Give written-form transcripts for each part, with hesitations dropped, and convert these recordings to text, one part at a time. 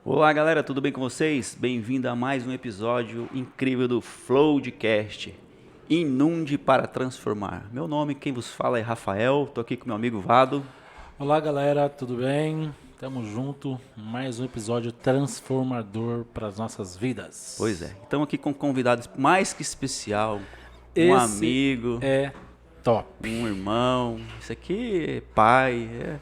Olá galera, tudo bem com vocês? Bem-vindo a mais um episódio incrível do Flowdcast. Inunde para transformar. Meu nome, quem vos fala é Rafael, tô aqui com meu amigo Vado. Olá galera, tudo bem? Tamo junto, mais um episódio transformador para as nossas vidas. Pois é, estamos aqui com um convidado mais que especial, um Esse amigo, é top. um irmão, isso aqui é pai.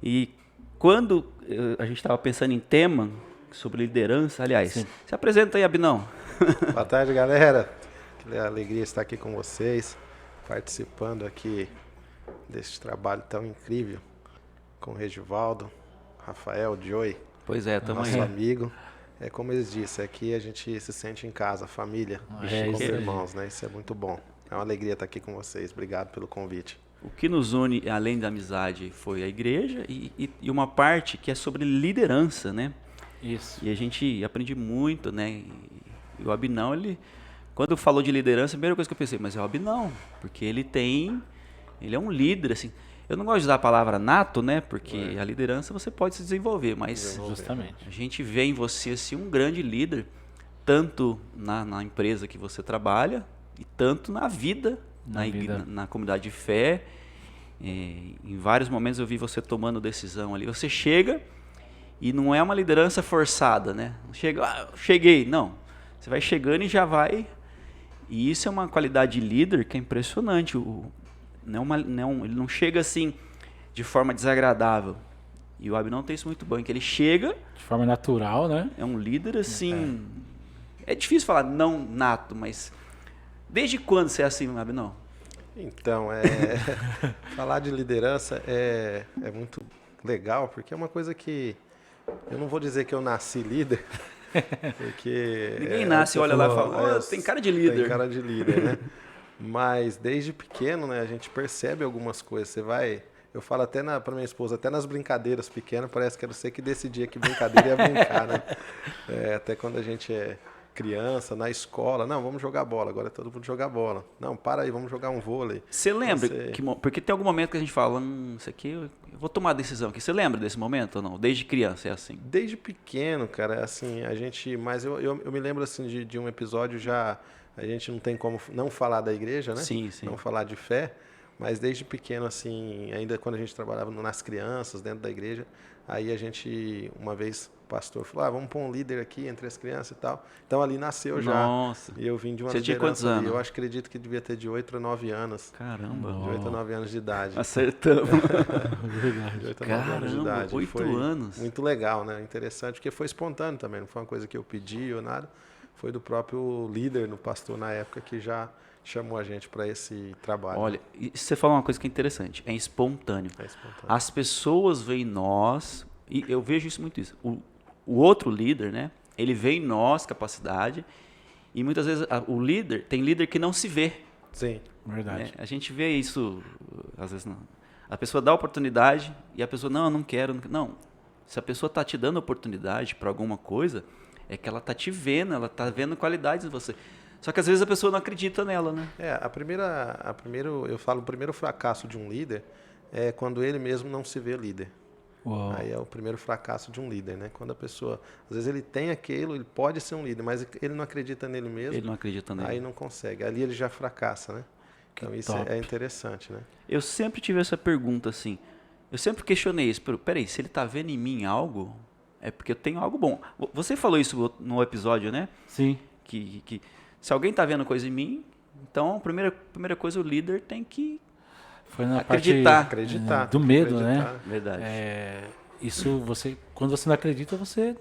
E quando a gente estava pensando em tema sobre liderança, aliás, Sim. se apresenta aí, Abinão. Boa tarde, galera. Que alegria estar aqui com vocês, participando aqui desse trabalho tão incrível com o Regivaldo, Rafael, Joey, Pois é, estamos nosso aí. amigo. É como eles disseram, aqui a gente se sente em casa, família, É como isso aí. irmãos, né? Isso é muito bom. É uma alegria estar aqui com vocês. Obrigado pelo convite. O que nos une, além da amizade, foi a igreja e uma parte que é sobre liderança, né? Isso. E a gente aprende muito, né? E o Abinão, quando falou de liderança, a primeira coisa que eu pensei, mas é o Abinão, porque ele é um líder, assim. Eu não gosto de usar a palavra nato, né? Porque a liderança você pode se desenvolver, mas Justamente. a gente vê em você, assim, um grande líder, tanto na empresa que você trabalha e tanto na vida, na comunidade de fé. Em vários momentos eu vi você tomando decisão ali. Você chega e não é uma liderança forçada, né? Chega, cheguei, não. Você vai chegando e já vai. E isso é uma qualidade de líder que é impressionante. Ele não chega assim de forma desagradável. E o Abinão tem isso muito bom, que ele chega, De forma natural, né? é um líder assim. É difícil falar não nato, mas desde quando você é assim, Abinão? Então, falar de liderança é muito legal, porque é uma coisa que eu não vou dizer que eu nasci líder, porque Ninguém nasce, olha lá e fala, tem cara de líder. Tem cara de líder, né? Mas desde pequeno, né, a gente percebe algumas coisas. Eu falo até para minha esposa, até nas brincadeiras pequenas, parece que era você que decidia que brincadeira ia brincar, né? Até quando a gente é criança, na escola, não, vamos jogar bola, agora é todo mundo jogar bola. Não, para aí, vamos jogar um vôlei. Você lembra? Porque tem algum momento que a gente fala, isso aqui, eu vou tomar a decisão aqui. Você lembra desse momento ou não? Desde criança é assim? Desde pequeno, cara, assim, mas eu me lembro assim de um episódio já, a gente não tem como não falar da igreja, né? Sim, sim. Não falar de fé, mas desde pequeno, assim, ainda quando a gente trabalhava nas crianças, dentro da igreja, aí a gente, uma vez, o pastor falou, vamos pôr um líder aqui entre as crianças e tal. Então ali nasceu já. Nossa. E eu vim de uma Você tinha quantos liderança ali. anos? Eu acredito que devia ter de 8 a 9 anos. Caramba. De 8 a 9 anos de idade. Acertamos. De 8 a 9 anos de Caramba, idade. 8 Foi anos. muito legal, né? Interessante, porque foi espontâneo também, não foi uma coisa que eu pedi ou nada. Foi do próprio líder, no pastor na época, que já chamou a gente para esse trabalho. Olha, e você falou uma coisa que é interessante, é espontâneo. É espontâneo. As pessoas veem nós, e eu vejo isso muito isso. O outro líder, né? Ele vê em nós capacidade, e muitas vezes tem líder que não se vê. Sim. Verdade. Né? A gente vê isso, às vezes não. A pessoa dá oportunidade e a pessoa, não, eu não quero. Não. Se a pessoa está te dando oportunidade para alguma coisa, é que ela está te vendo, ela está vendo qualidades em você. Só que às vezes a pessoa não acredita nela, né? Eu falo, o primeiro fracasso de um líder é quando ele mesmo não se vê líder. Uau. Aí é o primeiro fracasso de um líder, né? Quando a pessoa, às vezes ele tem aquilo, ele pode ser um líder, mas ele não acredita nele mesmo. Ele não acredita nele. Aí não consegue. Ali ele já fracassa, né? Então isso top. é interessante, né? Eu sempre tive essa pergunta assim. Eu sempre questionei isso. Peraí, se ele está vendo em mim algo, é porque eu tenho algo bom. Você falou isso no episódio, né? Sim. Que se alguém está vendo coisa em mim, então a primeira coisa o líder tem que Foi na acreditar. Acreditar. do tem que medo, acreditar. né? Verdade. Isso quando você não acredita, você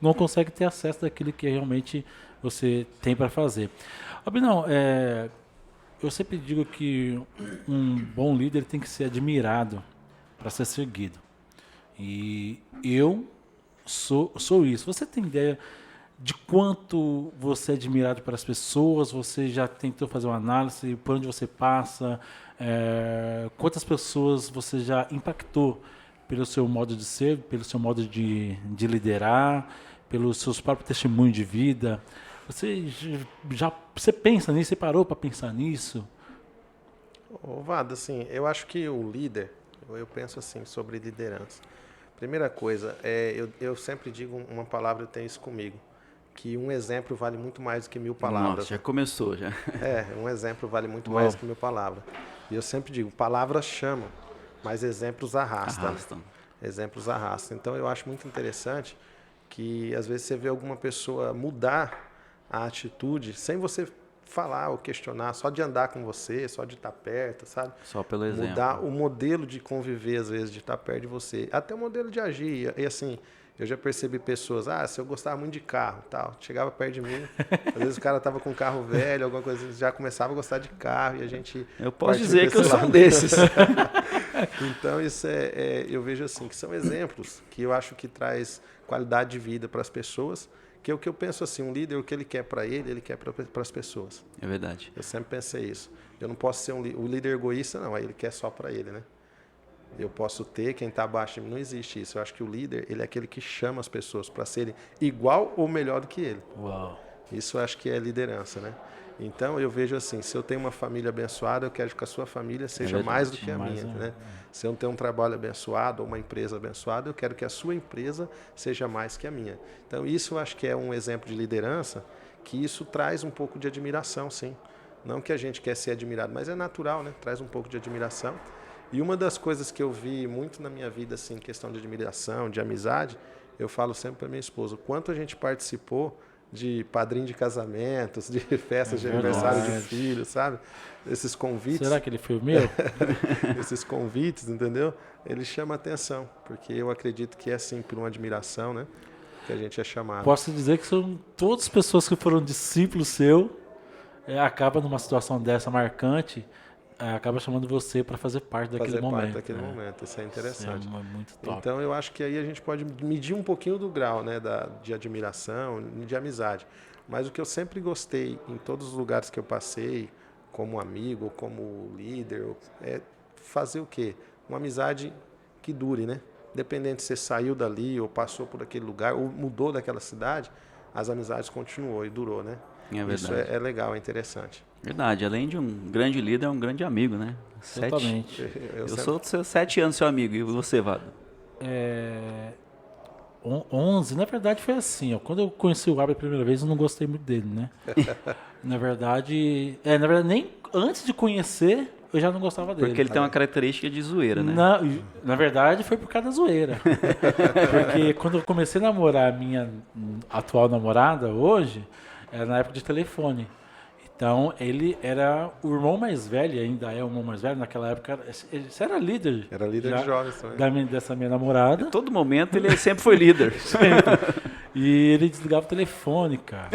não consegue ter acesso daquilo que realmente você tem para fazer. Abinão, eu sempre digo que um bom líder tem que ser admirado para ser seguido. E eu sou isso. Você tem ideia de quanto você é admirado pelas pessoas? Você já tentou fazer uma análise por onde você passa? Quantas pessoas você já impactou pelo seu modo de ser, pelo seu modo de liderar, pelos seus próprios testemunhos de vida? Você pensa nisso? Você parou para pensar nisso? Ô, Vado, assim, eu acho que o líder, eu penso assim sobre liderança. Primeira coisa, eu sempre digo uma palavra, eu tenho isso comigo, que um exemplo vale muito mais do que 1000 palavras. Nossa, já começou, já. Um exemplo vale muito mais do que 1000 palavras. E eu sempre digo, palavras chamam, mas exemplos arrastam. Exemplos arrastam. Então eu acho muito interessante que às vezes você vê alguma pessoa mudar a atitude sem você falar ou questionar, só de andar com você, só de estar perto, sabe? Só pelo exemplo. Mudar o modelo de conviver, às vezes, de estar perto de você. Até o modelo de agir. E assim, eu já percebi pessoas, se eu gostava muito de carro, tal, chegava perto de mim, às vezes o cara tava com um carro velho, alguma coisa assim, já começava a gostar de carro e a gente... Eu posso dizer que eu sou um desses. Então, isso eu vejo assim, que são exemplos que eu acho que traz qualidade de vida para as pessoas, que é o que eu penso assim, um líder, o que ele quer para ele quer para as pessoas. É verdade. Eu sempre pensei isso. Eu não posso ser o líder egoísta, não, aí ele quer só para ele, né? Eu posso ter, quem está abaixo de mim, não existe isso. Eu acho que o líder, ele é aquele que chama as pessoas para serem igual ou melhor do que ele. Uau. Isso eu acho que é liderança, né? Então, eu vejo assim, se eu tenho uma família abençoada, eu quero que a sua família seja mais do que a minha, né? Se eu não tenho um trabalho abençoado ou uma empresa abençoada, eu quero que a sua empresa seja mais que a minha. Então, isso eu acho que é um exemplo de liderança, que isso traz um pouco de admiração, sim. Não que a gente quer ser admirado, mas é natural, né? Traz um pouco de admiração. E uma das coisas que eu vi muito na minha vida, assim, questão de admiração, de amizade, eu falo sempre para minha esposa, o quanto a gente participou de padrinho de casamentos, de festas de aniversário de filho, sabe? Esses convites. Será que ele foi o meu? Esses convites, entendeu? Ele chama atenção, porque eu acredito que é assim, por uma admiração, né? Que a gente é chamado. Posso dizer que são todas as pessoas que foram discípulos seu, acaba numa situação dessa marcante, acaba chamando você para fazer parte daquele momento. Isso é interessante. Isso é muito top. Então eu acho que aí a gente pode medir um pouquinho do grau, né, de admiração, de amizade. Mas o que eu sempre gostei em todos os lugares que eu passei, como amigo, como líder, é fazer o quê? Uma amizade que dure, né? Independente se você saiu dali ou passou por aquele lugar ou mudou daquela cidade, as amizades continuou e durou, né? É verdade. Isso é legal, é interessante. Verdade, além de um grande líder, é um grande amigo, né? Totalmente. Eu sou 7 anos seu amigo, e você, Vado? 11, na verdade foi assim, ó, quando eu conheci o Abel a primeira vez, eu não gostei muito dele, né? na verdade, nem antes de conhecer, eu já não gostava dele. Porque ele tem uma característica de zoeira, né? Na verdade, foi por causa da zoeira. Porque quando eu comecei a namorar a minha atual namorada, hoje, era na época de telefone. Então, ele era o irmão mais velho, ainda é o irmão mais velho, naquela época, você era líder. Era líder de jovens também. Dessa minha namorada. Em todo momento, ele sempre foi líder. E ele desligava o telefone, cara,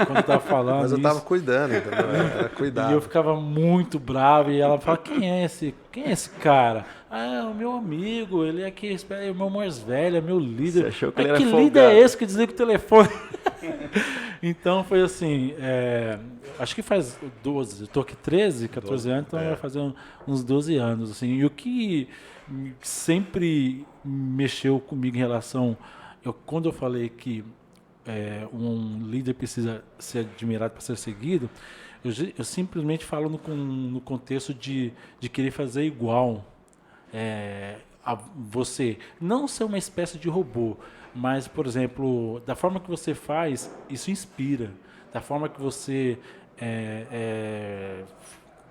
quando eu tava falando. Mas eu tava cuidando, entendeu? Era cuidado. E eu ficava muito bravo, e ela falava, quem é esse cara? É o meu amigo, ele é que é o meu mais velho, é meu líder. Você achou que ele era folgado? Que líder é esse que desliga o telefone? Então foi assim, acho que faz 12, eu tô aqui 13, 14 anos, então vai fazer uns 12 anos. Assim, e o que sempre mexeu comigo em relação, quando eu falei que um líder precisa ser admirado para ser seguido, eu simplesmente falo no contexto de querer fazer igual a você. Não ser uma espécie de robô, mas, por exemplo, da forma que você faz, isso inspira. Da forma que você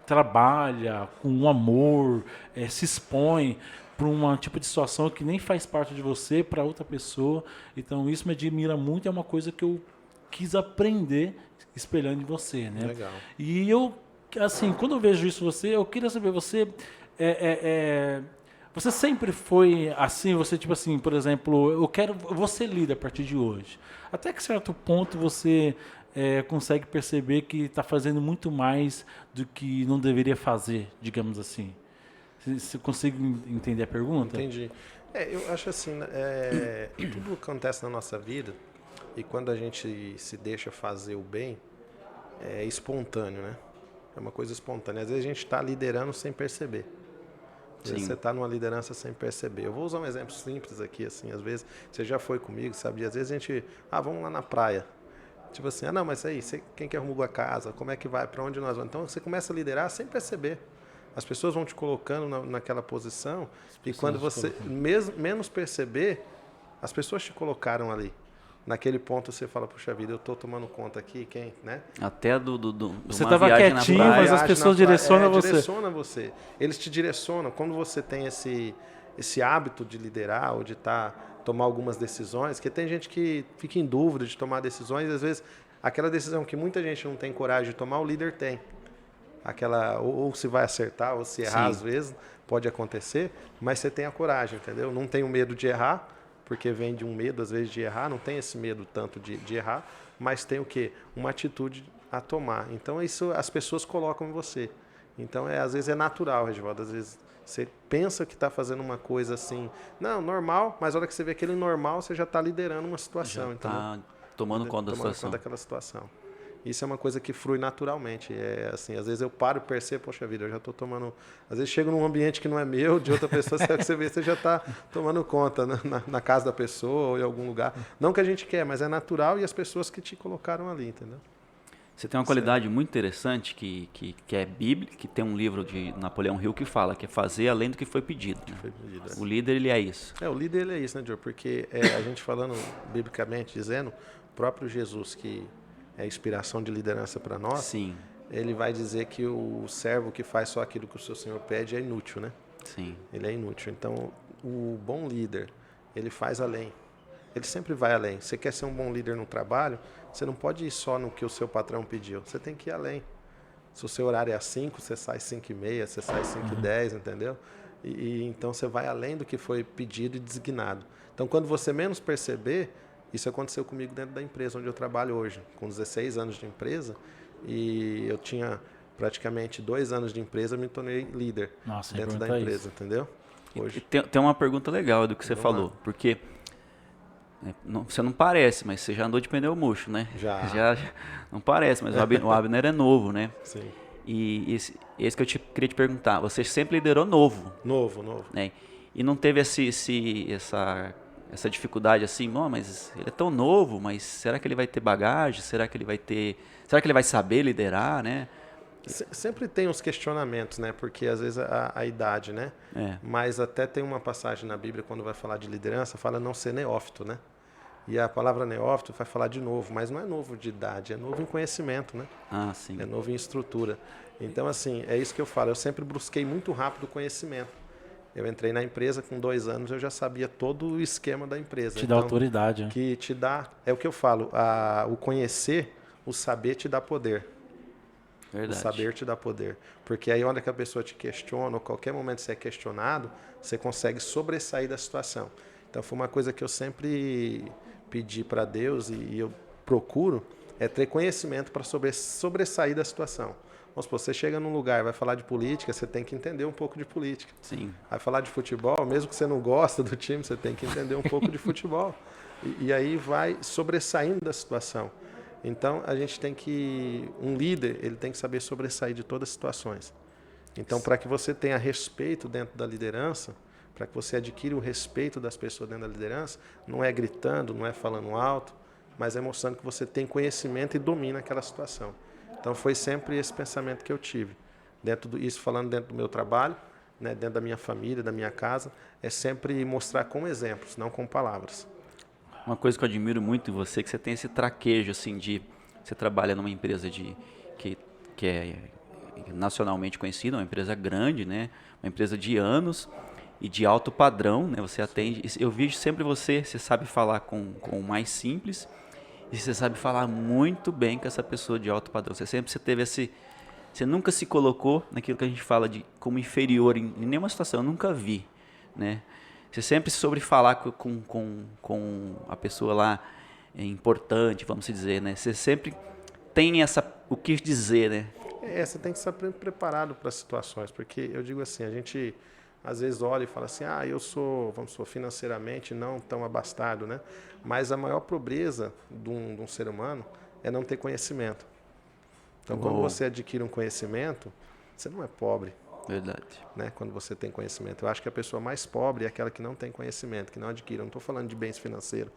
trabalha com amor, se expõe para um tipo de situação que nem faz parte de você, para outra pessoa. Então, isso me admira muito, é uma coisa que eu quis aprender espelhando em você, né? Legal. E eu, assim, quando eu vejo isso em você, eu queria saber, você você sempre foi assim, você tipo assim, por exemplo, eu vou ser líder a partir de hoje. Até que certo ponto você consegue perceber que está fazendo muito mais do que não deveria fazer, digamos assim. Você consegue entender a pergunta? Entendi. Eu acho assim, tudo acontece na nossa vida e quando a gente se deixa fazer o bem, é espontâneo, né? É uma coisa espontânea. Às vezes a gente está liderando sem perceber. Às vezes você está numa liderança sem perceber. Eu vou usar um exemplo simples aqui, assim, às vezes você já foi comigo, sabe? Às vezes a gente, vamos lá na praia. Tipo assim, não, mas aí, quem que arrumou a casa? Como é que vai? Para onde nós vamos? Então você começa a liderar sem perceber. As pessoas vão te colocando naquela posição e quando você menos perceber, as pessoas te colocaram ali. Naquele ponto você fala, puxa vida, eu estou tomando conta aqui, quem, né? Até você estava quietinho, mas as pessoas direcionam você. Direcionam você. Eles te direcionam. Quando você tem esse hábito de liderar ou de tomar algumas decisões, que tem gente que fica em dúvida de tomar decisões, e às vezes aquela decisão que muita gente não tem coragem de tomar, o líder tem. Aquela, ou se vai acertar, ou se errar, às vezes, pode acontecer, mas você tem a coragem, entendeu? Não tem o medo de errar, porque vem de um medo, às vezes, de errar, não tem esse medo tanto de errar, mas tem o quê? Uma atitude a tomar. Então, isso as pessoas colocam em você. Então, às vezes é natural, Regivaldo, às vezes você pensa que está fazendo uma coisa assim, não, normal, mas a hora que você vê aquele normal, você já está liderando uma situação. Já está tomando conta da situação. Tomando conta daquela situação. Isso é uma coisa que flui naturalmente. É assim, às vezes eu paro e percebo, poxa vida, eu já estou tomando... Às vezes chego num ambiente que não é meu, de outra pessoa, você vê, você já está tomando conta na casa da pessoa ou em algum lugar. Não que a gente quer, mas é natural e as pessoas que te colocaram ali, entendeu? Você tem uma qualidade muito interessante que é bíblica, que tem um livro de Napoleão Hill que fala que é fazer além do que foi pedido. Né? O líder, ele é isso. O líder, ele é isso, né, Diogo? Porque a gente falando biblicamente, dizendo, o próprio Jesus, que é a inspiração de liderança para nós, Sim. Ele vai dizer que o servo que faz só aquilo que o seu senhor pede é inútil, né? Sim. Ele é inútil. Então, o bom líder, ele faz além. Ele sempre vai além. Você quer ser um bom líder no trabalho, você não pode ir só no que o seu patrão pediu. Você tem que ir além. Se o seu horário é às 5, você sai às 5h30, você sai às 5h10, entendeu? Então, você vai além do que foi pedido e designado. Então, quando você menos perceber, isso aconteceu comigo dentro da empresa onde eu trabalho hoje, com 16 anos de empresa, e eu tinha praticamente 2 anos de empresa, me tornei líder dentro da empresa, entendeu? Hoje. Tem uma pergunta legal do que você falou, porque você não parece, mas você já andou de pneu murcho, né? Já não parece, mas o Abner é novo, né? Sim. E esse que eu queria te perguntar, você sempre liderou novo. Novo. Né? E não teve essa dificuldade assim, mas ele é tão novo, mas será que ele vai ter bagagem? Será que ele vai saber liderar, né? Sempre tem uns questionamentos, né? Porque às vezes a idade, né? Mas até tem uma passagem na Bíblia, quando vai falar de liderança, fala não ser neófito, né? E a palavra neófito vai falar de novo, mas não é novo de idade, é novo em conhecimento, né? Ah, sim. É novo em estrutura. Então, assim, é isso que eu falo, eu sempre busquei muito rápido o conhecimento. Eu entrei na empresa com 2 anos, eu já sabia todo o esquema da empresa. Te dá autoridade. Né? Que te dá, é o que eu falo, o conhecer, o saber te dá poder. Verdade. O saber te dá poder. Porque aí, onde que a pessoa te questiona, ou qualquer momento você é questionado, você consegue sobressair da situação. Então, foi uma coisa que eu sempre pedi para Deus e eu procuro, é ter conhecimento para sobressair da situação. Vamos supor, você chega num lugar, vai falar de política, você tem que entender um pouco de política. Sim. Vai falar de futebol, mesmo que você não gosta do time, você tem que entender um pouco de futebol. E aí vai sobressaindo da situação. Então, a gente tem que... Um líder, ele tem que saber sobressair de todas as situações. Então, para que você tenha respeito dentro da liderança, para que você adquira o respeito das pessoas dentro da liderança, não é gritando, não é falando alto, mas é mostrando que você tem conhecimento e domina aquela situação. Então, foi sempre esse pensamento que eu tive. Isso falando dentro do meu trabalho, né, dentro da minha família, da minha casa, é sempre mostrar com exemplos, não com palavras. Uma coisa que eu admiro muito em você é que você tem esse traquejo, assim, você trabalha numa empresa que é nacionalmente conhecida, uma empresa grande, né? Uma empresa de anos e de alto padrão, né? Você atende... Eu vejo sempre você sabe falar com o mais simples e você sabe falar muito bem com essa pessoa de alto padrão. Você teve esse... Você nunca se colocou naquilo que a gente fala de como inferior em nenhuma situação. Eu nunca vi, né? Você sempre soube falar com a pessoa lá importante, vamos dizer, né? Você sempre tem o que dizer, né? Você tem que estar preparado para as situações, porque eu digo assim, a gente às vezes olha e fala assim, eu sou, financeiramente não tão abastado, né? Mas a maior pobreza de um ser humano é não ter conhecimento. Então, quando você adquire um conhecimento, você não é pobre. Verdade. Né? Quando você tem conhecimento. Eu acho que a pessoa mais pobre é aquela que não tem conhecimento, que não adquire. Eu não estou falando de bens financeiros,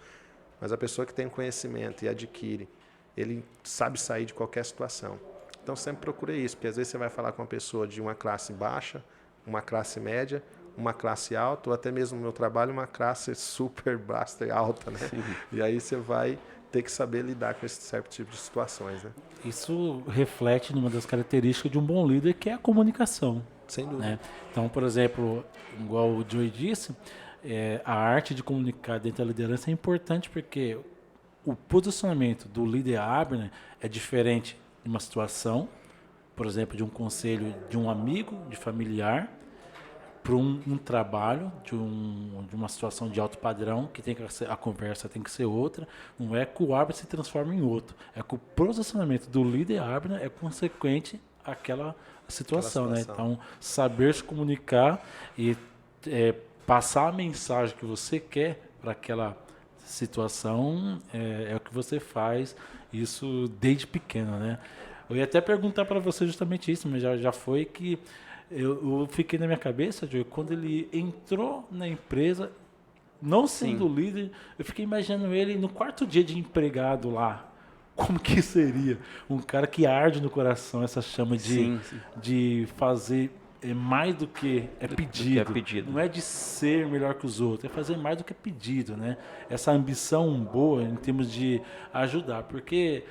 mas a pessoa que tem conhecimento e adquire, ele sabe sair de qualquer situação. Então sempre procurei isso, porque às vezes você vai falar com uma pessoa de uma classe baixa, uma classe média, uma classe alta, ou até mesmo no meu trabalho, uma classe super blaster alta, né? Sim. E aí você vai ter que saber lidar com esse certo tipo de situações, né? Isso reflete numa das características de um bom líder, que é a comunicação. Sem dúvida. Né? Então, por exemplo, igual o Joey disse, a arte de comunicar dentro da liderança é importante porque o posicionamento do líder Abner é diferente de uma situação, por exemplo, de um conselho de um amigo, de familiar, para um trabalho, de uma situação de alto padrão, que a conversa tem que ser outra. Não é que o Abner se transforma em outro, é que o posicionamento do líder Abner é consequente àquela situação, né? Então, saber se comunicar e passar a mensagem que você quer para aquela situação é o que você faz, isso desde pequeno, né? Eu ia até perguntar para você justamente isso, mas já foi que eu fiquei na minha cabeça, Joey, quando ele entrou na empresa, não sendo líder, eu fiquei imaginando ele no 4º dia de empregado lá. Como que seria um cara que arde no coração essa chama de fazer mais do que é pedido. Não é de ser melhor que os outros, é fazer mais do que é pedido, né? Essa ambição boa em termos de ajudar. Porque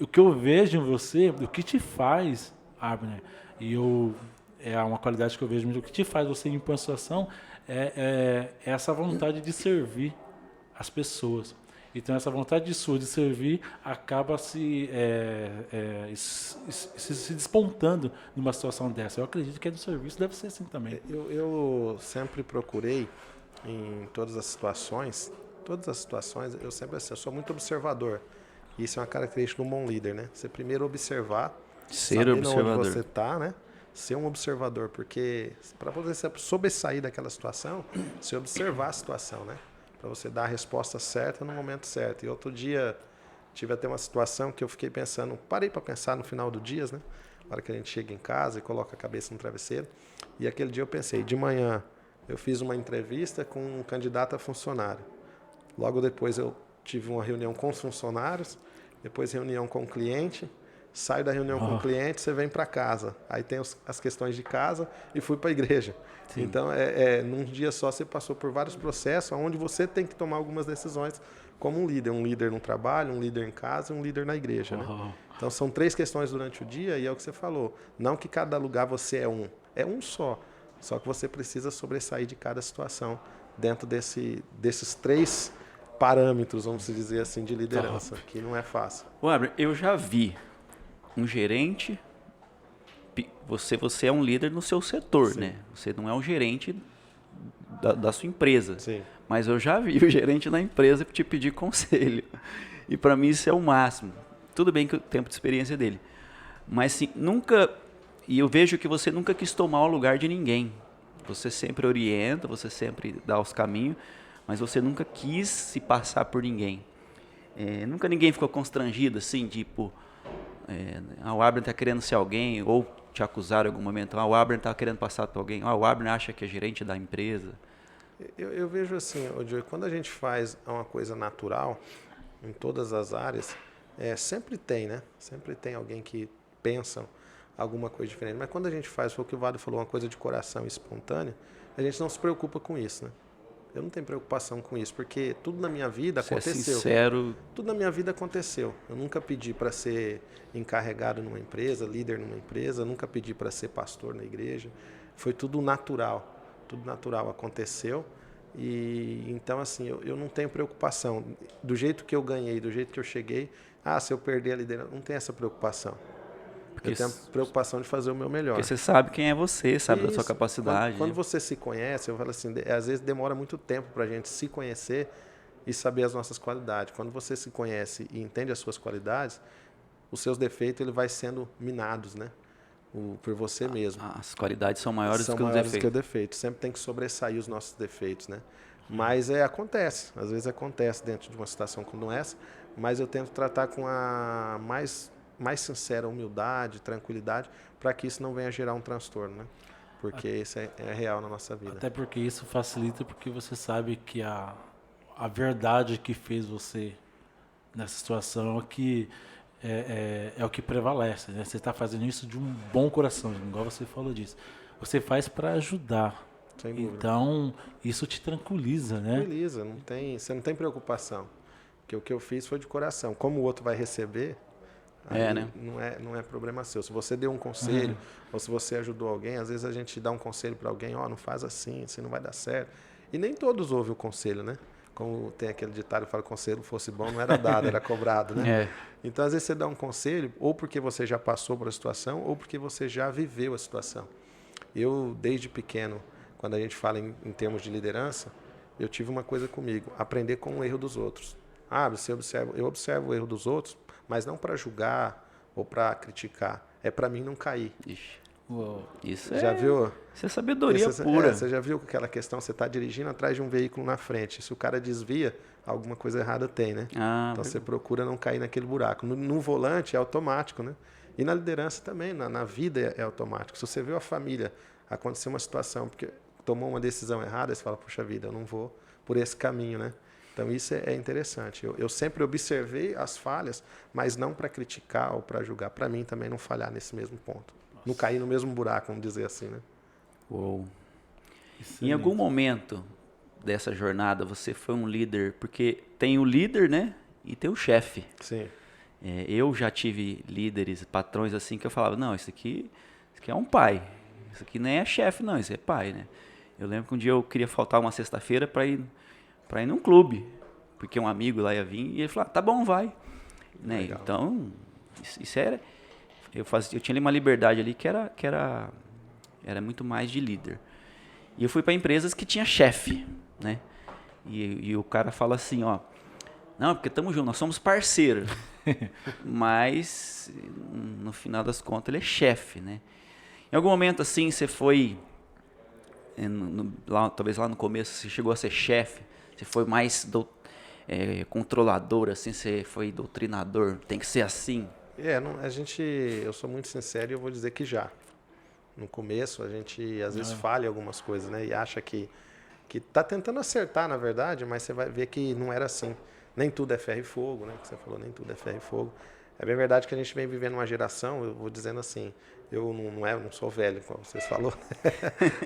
o que eu vejo em você, o que te faz, Abner, é uma qualidade que eu vejo, mas o que te faz você impor a situação é essa vontade de servir as pessoas. Então, essa vontade sua de servir acaba se despontando numa situação dessa. Eu acredito que no serviço deve ser assim também. Eu sempre procurei, em todas as situações, eu sempre assim, eu sou muito observador. Isso é uma característica de um bom líder, né? Você primeiro observar, saber onde você está, né? Ser um observador, porque para você sobressair daquela situação, você observar a situação, né? Para você dar a resposta certa no momento certo. E outro dia tive até uma situação que eu fiquei pensando, parei para pensar no final do dia, né? Na hora que a gente chega em casa e coloca a cabeça no travesseiro. E aquele dia eu pensei, de manhã eu fiz uma entrevista com um candidato a funcionário. Logo depois eu tive uma reunião com os funcionários, depois reunião com o cliente. Saio da reunião com o cliente, você vem para casa. Aí tem as questões de casa e fui para a igreja. Sim. Então, num dia só você passou por vários processos onde você tem que tomar algumas decisões como um líder no trabalho, um líder em casa e um líder na igreja. Né? Então, são 3 questões durante o dia e é o que você falou. Não que cada lugar você é um só. Só que você precisa sobressair de cada situação dentro desses 3 parâmetros, vamos dizer assim, de liderança, que não é fácil. Abner, eu já vi um gerente, você é um líder no seu setor, sim, né? Você não é um gerente da sua empresa. Sim. Mas eu já vi o gerente da empresa te pedir conselho. E para mim isso é o máximo. Tudo bem que o tempo de experiência dele. Mas sim, e eu vejo que você nunca quis tomar o lugar de ninguém. Você sempre orienta, você sempre dá os caminhos, mas você nunca quis se passar por ninguém. Nunca ninguém ficou constrangido assim, tipo... o Abner está querendo ser alguém, ou te acusaram em algum momento, o Abner está querendo passar por alguém, o Abner acha que é gerente da empresa. Eu vejo assim, Joey, quando a gente faz uma coisa natural, em todas as áreas, sempre tem, né? Sempre tem alguém que pensa alguma coisa diferente. Mas quando a gente faz, foi o que o Vado falou, uma coisa de coração espontânea, a gente não se preocupa com isso, né? Eu não tenho preocupação com isso, porque tudo na minha vida aconteceu. Você é sincero. Tudo na minha vida aconteceu. Eu nunca pedi para ser encarregado numa empresa, líder numa empresa, nunca pedi para ser pastor na igreja. Foi tudo natural. Tudo natural aconteceu. E então, assim, eu não tenho preocupação. Do jeito que eu ganhei, do jeito que eu cheguei, se eu perder a liderança, não tenho essa preocupação. Porque eu tenho a preocupação de fazer o meu melhor. Porque você sabe quem é você, sabe da sua capacidade. Quando você se conhece, eu falo assim, às vezes demora muito tempo para a gente se conhecer e saber as nossas qualidades. Quando você se conhece e entende as suas qualidades, os seus defeitos ele vai sendo minados, né? Por você mesmo. As qualidades são maiores que os defeitos. São maiores que o defeito. Sempre tem que sobressair os nossos defeitos, né? Mas acontece. Às vezes acontece dentro de uma situação como essa, mas eu tento tratar com a mais sincera humildade, tranquilidade, para que isso não venha gerar um transtorno, né? Porque isso é real na nossa vida. Até porque isso facilita, porque você sabe que a verdade que fez você nessa situação é que é o que prevalece, né? Você está fazendo isso de um bom coração, igual você falou disso. Você faz para ajudar. Sem dúvida. Então, isso te tranquiliza, né? Tranquiliza, você não tem preocupação. Porque o que eu fiz foi de coração. Como o outro vai receber, né? não é problema seu. Se você deu um conselho, ou se você ajudou alguém, às vezes a gente dá um conselho para alguém, não faz assim não vai dar certo. E nem todos ouvem o conselho, né? Como tem aquele ditado que fala, conselho fosse bom, não era dado, era cobrado, né? Então, às vezes você dá um conselho, ou porque você já passou por a situação, ou porque você já viveu a situação. Eu, desde pequeno, quando a gente fala em termos de liderança, eu tive uma coisa comigo, aprender com o erro dos outros. Eu observo o erro dos outros, mas não para julgar ou para criticar, é para mim não cair. Ixi. Uou. Isso já viu? Isso é sabedoria pura. Você já viu aquela questão, você está dirigindo atrás de um veículo na frente, se o cara desvia, alguma coisa errada tem, né? Então você procura não cair naquele buraco. No volante é automático, né? E na liderança também, na vida é automático. Se você viu a família acontecer uma situação porque tomou uma decisão errada, você fala, puxa vida, eu não vou por esse caminho, né? Então isso é interessante. Eu sempre observei as falhas, mas não para criticar ou para julgar. Para mim também não falhar nesse mesmo ponto. Não cair no mesmo buraco, vamos dizer assim, né? Uou. Em algum momento dessa jornada você foi um líder, porque tem o líder, né? E tem o chefe. Sim. Eu já tive líderes, patrões assim, que eu falava, não, isso aqui é um pai. Isso aqui nem é chefe, não, isso é pai, né? Eu lembro que um dia eu queria faltar uma sexta-feira para ir num clube, porque um amigo lá ia vir e ele falou, tá bom, vai. Né? Então, isso era... Eu tinha ali uma liberdade ali que era muito mais de líder. E eu fui para empresas que tinha chefe, né? E o cara fala assim, não, porque estamos juntos, nós somos parceiros. Mas, no final das contas, ele é chefe, né? Em algum momento, assim, você foi... talvez lá no começo, você chegou a ser chefe, você foi mais controlador, assim, você foi doutrinador, tem que ser assim... eu sou muito sincero e eu vou dizer que já. No começo, a gente às vezes falha algumas coisas, né? E acha que tá tentando acertar, na verdade, mas você vai ver que não era assim. Nem tudo é ferro e fogo, né? Que você falou, nem tudo é ferro e fogo. É bem verdade que a gente vem vivendo uma geração, eu vou dizendo assim, eu não sou velho, como vocês falaram,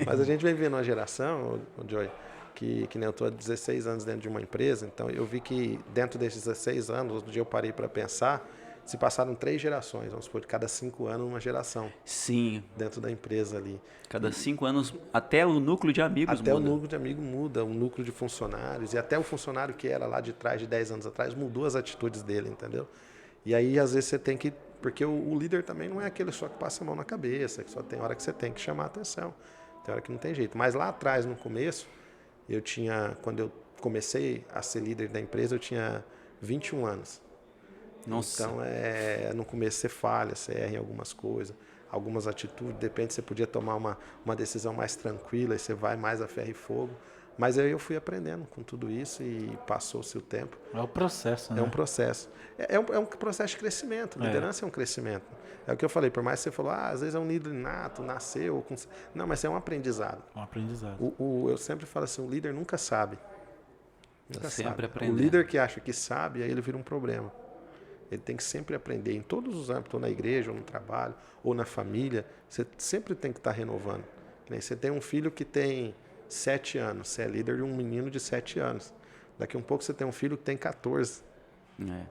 mas a gente vem vivendo uma geração, Joey, que nem eu estou há 16 anos dentro de uma empresa, então eu vi que dentro desses 16 anos, outro dia eu parei para pensar, se passaram 3 gerações, vamos supor, de cada 5 anos uma geração. Sim. Dentro da empresa ali. Cada 5 anos, até o núcleo de amigos muda. Até o núcleo de amigos muda, o núcleo de funcionários, e até o funcionário que era lá de trás, de 10 anos atrás, mudou as atitudes dele, entendeu? E aí, às vezes, você tem que... Porque o líder também não é aquele só que passa a mão na cabeça, que só tem hora que você tem que chamar a atenção. Tem hora que não tem jeito. Mas lá atrás, no começo, quando eu comecei a ser líder da empresa, eu tinha 21 anos. Nossa. Então, no começo você falha, você erra em algumas coisas, algumas atitudes, depende, você podia tomar uma decisão mais tranquila e você vai mais a ferro e fogo. Mas aí eu fui aprendendo com tudo isso e passou-se o tempo. É o processo, né? É um processo. É um processo de crescimento. Liderança é um crescimento. É o que eu falei, por mais que você falou, às vezes é um líder inato, nasceu. Não, mas é um aprendizado. Um aprendizado. Eu sempre falo assim, o líder nunca sabe. Nunca sempre sabe. aprendendo. O líder que acha que sabe, aí ele vira um problema. Ele tem que sempre aprender, em todos os âmbitos, ou na igreja, ou no trabalho, ou na família, você sempre tem que estar renovando. Você tem um filho que tem 7 anos, você é líder de um menino de 7 anos. Daqui a um pouco você tem um filho que tem 14.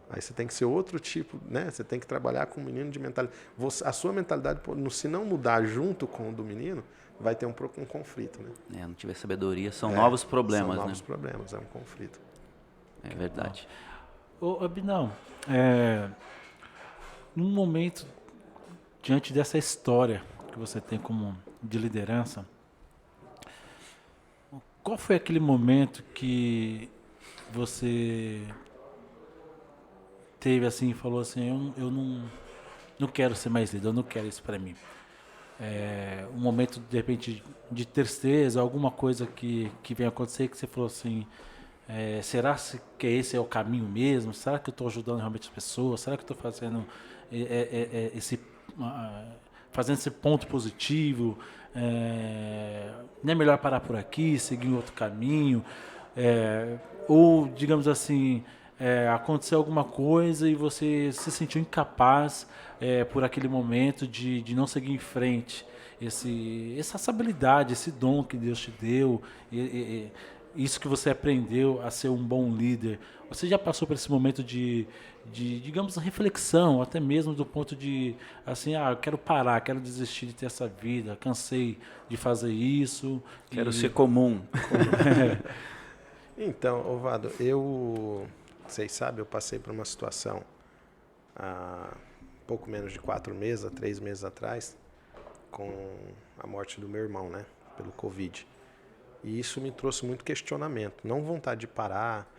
Aí você tem que ser outro tipo, né? Você tem que trabalhar com um menino de mentalidade. A sua mentalidade, se não mudar junto com o do menino, vai ter um conflito, né? Não tiver sabedoria, são novos problemas, são novos problemas, é um conflito. É verdade. Ô, Abinão, num momento, diante dessa história que você tem como de liderança, qual foi aquele momento que você teve assim, falou assim, eu não quero ser mais líder, eu não quero isso para mim? Um momento, de repente, de tristeza, alguma coisa que vem acontecer que você falou assim, será que esse é o caminho mesmo? Será que eu estou ajudando realmente as pessoas? Será que eu estou fazendo fazendo esse ponto positivo? Não é melhor parar por aqui, seguir outro caminho? Ou, digamos assim, aconteceu alguma coisa e você se sentiu incapaz por aquele momento de não seguir em frente. Essa habilidade, esse dom que Deus te deu, isso que você aprendeu a ser um bom líder. Você já passou por esse momento digamos, reflexão, até mesmo do ponto de, assim, eu quero parar, quero desistir de ter essa vida, cansei de fazer isso. Quero ser comum. Então, Ovado, vocês sabem, eu passei por uma situação há pouco menos de 4 meses, há 3 meses atrás, com a morte do meu irmão, né, pelo Covid. E isso me trouxe muito questionamento, não vontade de parar,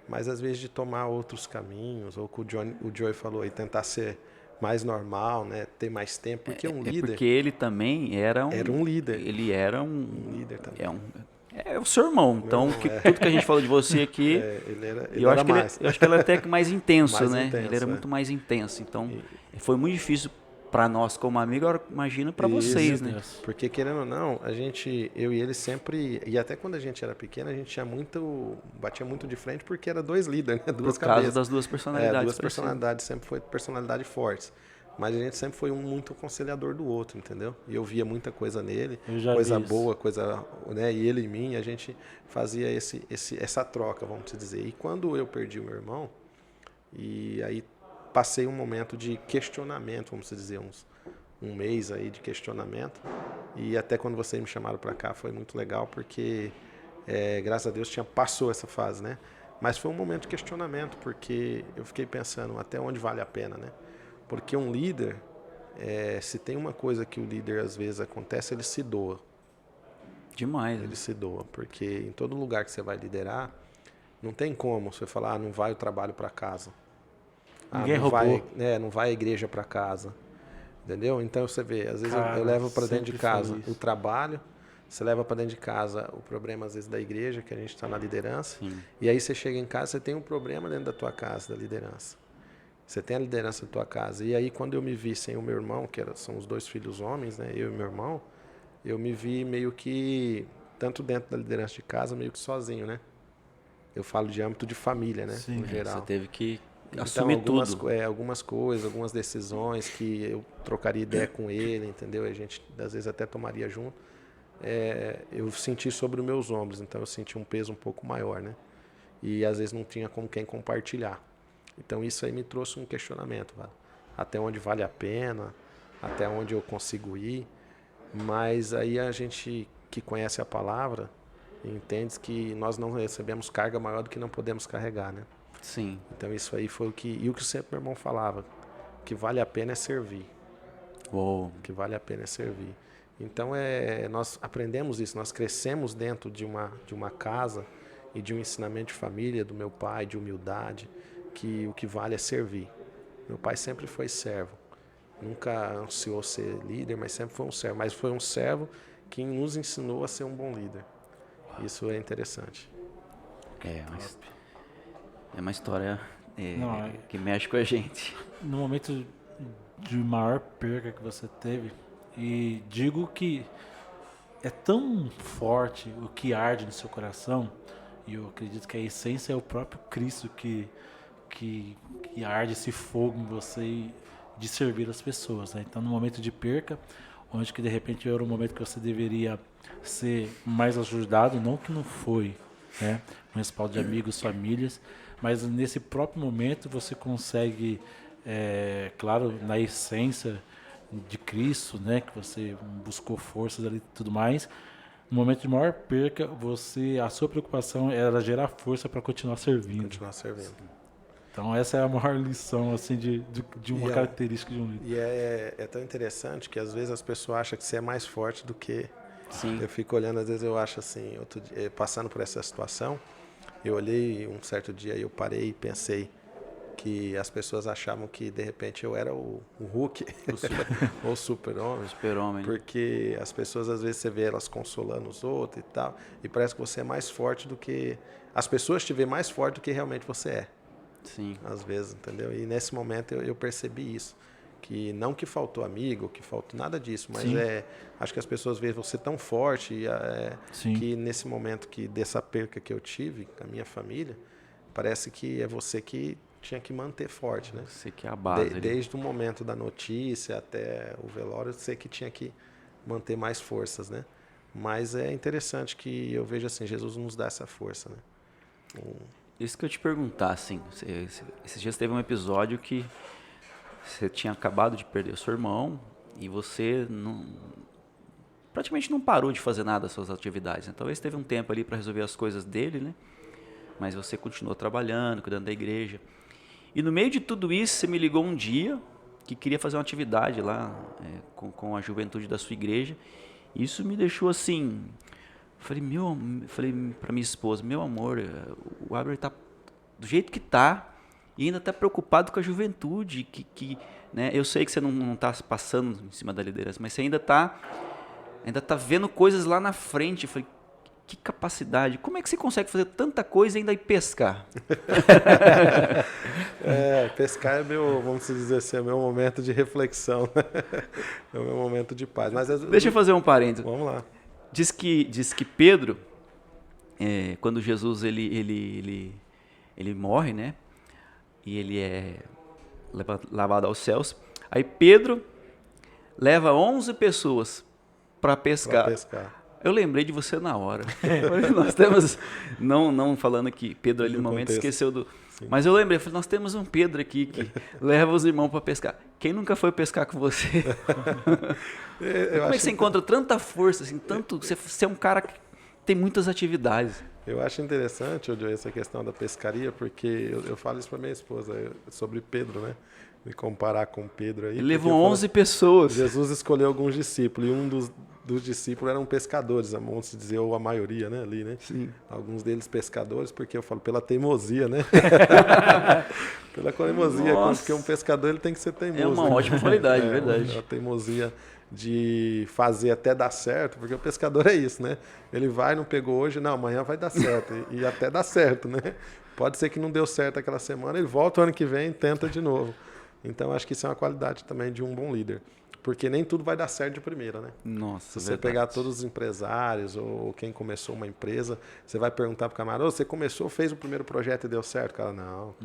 mas às vezes de tomar outros caminhos, ou que o Joey falou aí, tentar ser mais normal, né, ter mais tempo, porque um líder... Porque ele também era um líder. Ele era um líder também. É o seu irmão, então tudo que a gente falou de você aqui, eu acho que ele é até mais intenso, mais né? Intenso, ele era muito mais intenso, então foi muito difícil para nós como amigo, eu imagino para vocês, né? Porque querendo ou não, eu e ele sempre, e até quando a gente era pequeno, a gente batia muito de frente porque era 2 líderes, né? Duas cabeças. Causa das duas personalidades. Duas personalidades, sempre foi personalidade fortes. Mas a gente sempre foi muito conciliador do outro, entendeu? E eu via muita coisa nele, coisa boa, coisa, né? E ele em mim, a gente fazia essa troca, vamos dizer. E quando eu perdi o meu irmão, e aí passei um momento de questionamento, vamos dizer, um mês aí de questionamento. E até quando vocês me chamaram para cá foi muito legal, porque graças a Deus passou essa fase, né? Mas foi um momento de questionamento, porque eu fiquei pensando até onde vale a pena, né? Porque um líder, se tem uma coisa que o líder às vezes acontece, ele se doa. Demais. Ele se doa, porque em todo lugar que você vai liderar, não tem como você falar, não vai o trabalho para casa. Ninguém roubou. Não vai a igreja para casa. Entendeu? Então você vê, às vezes eu levo para dentro de casa o trabalho, você leva para dentro de casa o problema às vezes da igreja, que a gente está na liderança, e aí você chega em casa, você tem um problema dentro da tua casa, da liderança. Você tem a liderança da tua casa. E aí quando eu me vi sem o meu irmão, são os 2 filhos homens, né, eu e meu irmão, eu me vi meio que, tanto dentro da liderança de casa, meio que sozinho, né? Eu falo de âmbito de família, né, no geral. Você teve que então, assumir algumas coisas, algumas decisões que eu trocaria ideia com ele, entendeu? A gente, às vezes, até tomaria junto. Eu senti sobre os meus ombros, então eu senti um peso um pouco maior, né? E, às vezes, não tinha com quem compartilhar. Então, isso aí me trouxe um questionamento, vale? Até onde vale a pena, até onde eu consigo ir. Mas aí a gente que conhece a palavra entende que nós não recebemos carga maior do que não podemos carregar, né? Sim. Então isso aí foi o que sempre meu irmão falava, que vale a pena é servir. Uou. Que vale a pena é servir. Então nós aprendemos isso, nós crescemos dentro de uma casa e de um ensinamento de família, do meu pai, de humildade, que o que vale é servir. Meu pai sempre foi servo, nunca ansiou ser líder, mas sempre foi um servo. Mas foi um servo que nos ensinou a ser um bom líder. Isso é interessante. É uma história que mexe com a gente. No momento de maior perca que você teve, e digo que é tão forte o que arde no seu coração, e eu acredito que a essência é o próprio Cristo que arde esse fogo em você de servir as pessoas, né? Então, no momento de perca, onde que de repente era um momento que você deveria ser mais ajudado, não que não foi, né? Com respaldo de amigos, famílias, mas nesse próprio momento você consegue, claro, na essência de Cristo, né? Que você buscou forças ali e tudo mais. No momento de maior perca, a sua preocupação era gerar força para continuar servindo. Continuar servindo. Então essa é a maior lição assim de uma característica de um líder. E é tão interessante que às vezes as pessoas acham que você é mais forte do que... Sim. Eu fico olhando, às vezes eu acho assim, passando por essa situação, eu olhei um certo dia e eu parei e pensei que as pessoas achavam que de repente eu era o Hulk ou o Super-Homem. Super-Homem. Porque as pessoas às vezes você vê elas consolando os outros e tal, e parece que você é mais forte do que... As pessoas te veem mais forte do que realmente você é. Sim. Às vezes, entendeu? E nesse momento eu percebi isso. Que não que faltou amigo, que faltou nada disso, mas acho que as pessoas veem você tão forte que nesse momento dessa perca que eu tive com a minha família, parece que é você que tinha que manter forte, né? Você que é a base. Desde o momento da notícia até o velório, você que tinha que manter mais forças, né? Mas é interessante que eu vejo assim, Jesus nos dá essa força, né? Isso que eu te perguntar, assim, esses dias teve um episódio que você tinha acabado de perder o seu irmão e você praticamente não parou de fazer nada das suas atividades, né? Talvez teve um tempo ali para resolver as coisas dele, né? Mas você continuou trabalhando, cuidando da igreja. E no meio de tudo isso, você me ligou um dia que queria fazer uma atividade lá com a juventude da sua igreja. Isso me deixou assim... Falei para minha esposa, meu amor, o Abner tá do jeito que tá e ainda tá preocupado com a juventude, né? Eu sei que você não tá passando em cima da liderança, mas você ainda tá vendo coisas lá na frente. Eu falei, que capacidade, como é que você consegue fazer tanta coisa e ainda ir pescar? Pescar é vamos dizer assim, é meu momento de reflexão, é o meu momento de paz. Mas deixa eu fazer um parênteses. Vamos lá. Diz que Pedro, quando Jesus ele morre, né? E ele é levado aos céus. Aí Pedro leva 11 pessoas para pescar. Eu lembrei de você na hora. Nós temos, não falando que Pedro ali no momento esqueceu do... Sim. Mas eu lembrei, nós temos um Pedro aqui que leva os irmãos para pescar. Quem nunca foi pescar com você? Como é que você encontra tanta força, assim, tanto... Você é um cara que tem muitas atividades. Eu acho interessante, Joe, essa questão da pescaria, porque eu falo isso para minha esposa, sobre Pedro, né? Me comparar com Pedro aí. Ele levou 11 pessoas. Jesus escolheu alguns discípulos, e um dos discípulos eram pescadores, vamos dizer, ou a maioria, né, ali, né? Sim. Alguns deles pescadores, porque eu falo pela teimosia, né? Pela teimosia, porque um pescador ele tem que ser teimoso. É uma ótima qualidade, verdade. A teimosia de fazer até dar certo, porque o pescador é isso, né? Ele vai, não pegou hoje, não, amanhã vai dar certo, e até dá certo, né? Pode ser que não deu certo aquela semana, ele volta o ano que vem e tenta de novo. Então, acho que isso é uma qualidade também de um bom líder. Porque nem tudo vai dar certo de primeira, né? Nossa, se você pegar todos os empresários ou quem começou uma empresa, você vai perguntar para o camarada, você começou, fez o primeiro projeto e deu certo? Cara, não.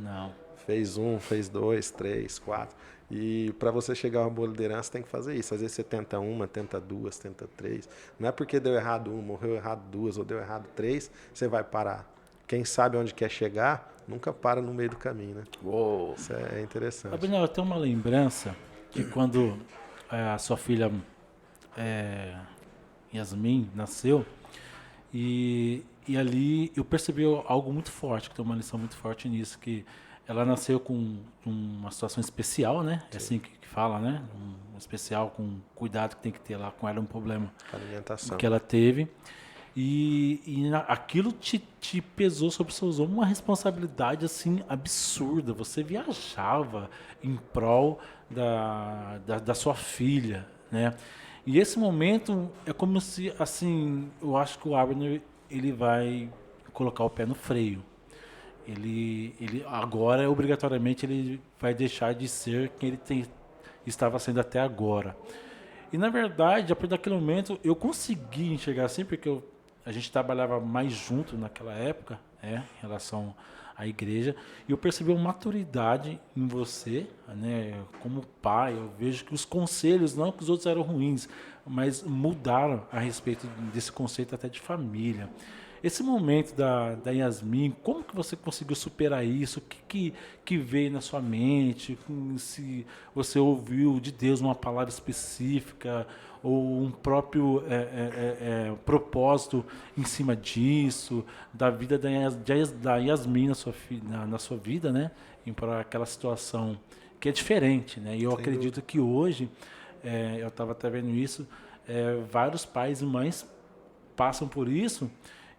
Fez 1, fez 2, 3, 4. E para você chegar a uma boa liderança, tem que fazer isso. Às vezes você tenta 1, tenta 2, tenta 3. Não é porque deu errado 1, morreu errado 2 ou deu errado 3, você vai parar. Quem sabe onde quer chegar, nunca para no meio do caminho, né? Uou. Isso é interessante. Abinel, eu tenho uma lembrança de quando a sua filha Yasmin nasceu e ali eu percebi algo muito forte, que tem uma lição muito forte nisso, que ela nasceu com uma situação especial, né? É assim que fala, né? Um especial, com cuidado que tem que ter lá com ela, um problema Alimentação. que ela teve. E aquilo te pesou sobre os seus ombros uma responsabilidade assim absurda. Você viajava em prol da sua filha, né? E esse momento é como se, assim, eu acho que o Abner ele vai colocar o pé no freio. Ele agora, obrigatoriamente, ele vai deixar de ser quem ele estava sendo até agora. E, na verdade, a partir daquele momento, eu consegui enxergar assim, porque a gente trabalhava mais junto naquela época, em relação à igreja, e eu percebi uma maturidade em você, né, como pai. Eu vejo que os conselhos, não que os outros eram ruins, mas mudaram a respeito desse conceito até de família. Esse momento da Yasmin, como que você conseguiu superar isso? O que veio na sua mente? Se você ouviu de Deus uma palavra específica ou um próprio propósito em cima disso, da vida da Yasmin na sua vida, né? Para aquela situação que é diferente, né? E eu acredito que hoje, eu estava até vendo isso, vários pais e mães passam por isso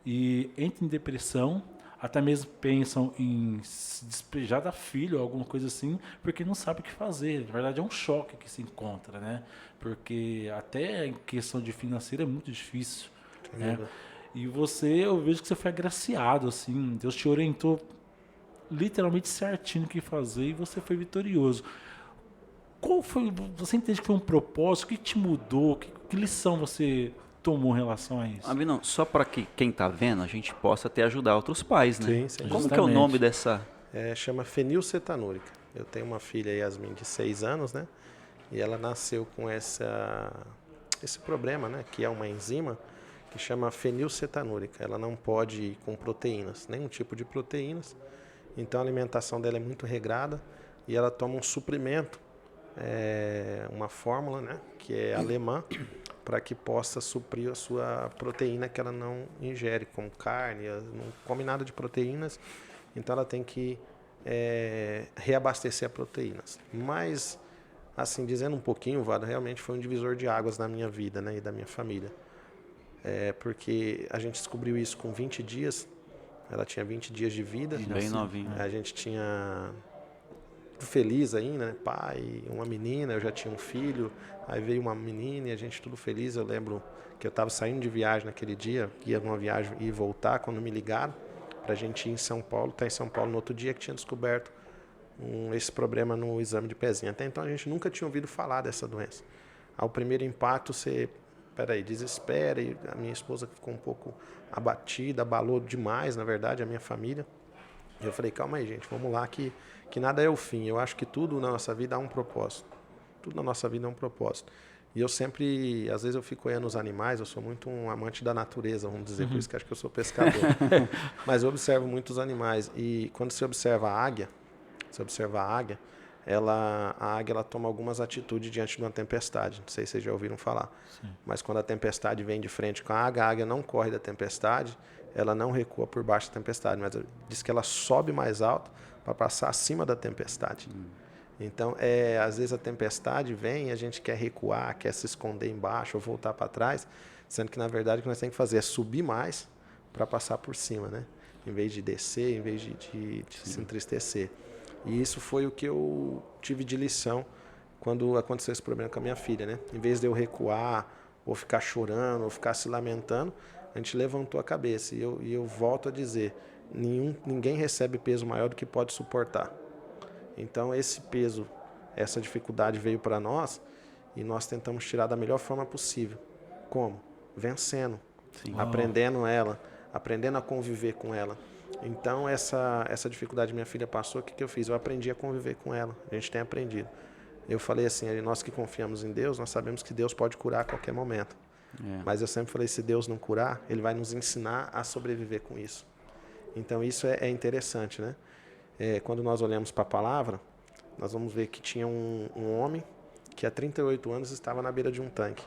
e entram em depressão, até mesmo pensam em se despejar da filha ou alguma coisa assim, porque não sabe o que fazer. Na verdade, é um choque que se encontra, né? Porque até em questão de financeiro é muito difícil, né? E eu vejo que você foi agraciado, assim, Deus te orientou literalmente certinho o que fazer e você foi vitorioso. Qual foi, você entende que foi um propósito? O que te mudou? Que lição você tomou em relação a isso? Não, só para que quem está vendo, a gente possa até ajudar outros pais, né? Sim, sim. Como Justamente. que é o nome dessa... Chama fenilcetanúrica. Eu tenho uma filha, Yasmin, de 6 anos, né? E ela nasceu com esse problema, né? Que é uma enzima que chama fenilcetanúrica. Ela não pode ir com proteínas, nenhum tipo de proteínas. Então a alimentação dela é muito regrada e ela toma um suprimento, uma fórmula, né? Que é alemã, para que possa suprir a sua proteína que ela não ingere, como carne, não come nada de proteínas. Então ela tem que reabastecer a proteínas. Mas, assim, dizendo um pouquinho, Vado, realmente foi um divisor de águas na minha vida, né, e da minha família. Porque a gente descobriu isso com 20 dias, ela tinha 20 dias de vida. Bem novinho. A gente tinha feliz ainda, né, pai, uma menina, eu já tinha um filho, aí veio uma menina e a gente tudo feliz. Eu lembro que eu estava saindo de viagem naquele dia, ia numa viagem e voltar, quando me ligaram para a gente ir em São Paulo, tá em São Paulo no outro dia, que tinha descoberto esse problema no exame de pezinho. Até então a gente nunca tinha ouvido falar dessa doença. Ao primeiro impacto você, desespera, e a minha esposa ficou um pouco abatida, abalou demais, na verdade, a minha família. E eu falei, calma aí, gente, vamos lá, que nada é o fim. Eu acho que tudo na nossa vida há um propósito. Tudo na nossa vida é um propósito. E eu sempre, às vezes eu fico olhando os animais, eu sou muito um amante da natureza, vamos dizer, por isso que acho que eu sou pescador. Mas eu observo muito os animais. E quando você observa a águia, a águia ela toma algumas atitudes diante de uma tempestade. Não sei se vocês já ouviram falar. Sim. Mas quando a tempestade vem de frente com a águia não corre da tempestade, ela não recua por baixo da tempestade, mas diz que ela sobe mais alto para passar acima da tempestade. Então, às vezes a tempestade vem e a gente quer recuar, quer se esconder embaixo ou voltar para trás, sendo que, na verdade, o que nós temos que fazer é subir mais para passar por cima, né? Em vez de descer, em vez de se entristecer. E isso foi o que eu tive de lição quando aconteceu esse problema com a minha filha, né? Em vez de eu recuar, ou ficar chorando, ou ficar se lamentando, a gente levantou a cabeça. E eu volto a dizer, ninguém recebe peso maior do que pode suportar. Então esse peso, essa dificuldade veio para nós e nós tentamos tirar da melhor forma possível. Como? Vencendo, aprendendo ela, aprendendo a conviver com ela. Então essa dificuldade minha filha passou, o que eu fiz? Eu aprendi a conviver com ela, a gente tem aprendido. Eu falei assim, nós que confiamos em Deus, nós sabemos que Deus pode curar a qualquer momento. Mas eu sempre falei, se Deus não curar, Ele vai nos ensinar a sobreviver com isso. Então isso é interessante, né? Quando nós olhamos para a palavra, nós vamos ver que tinha um homem que há 38 anos estava na beira de um tanque.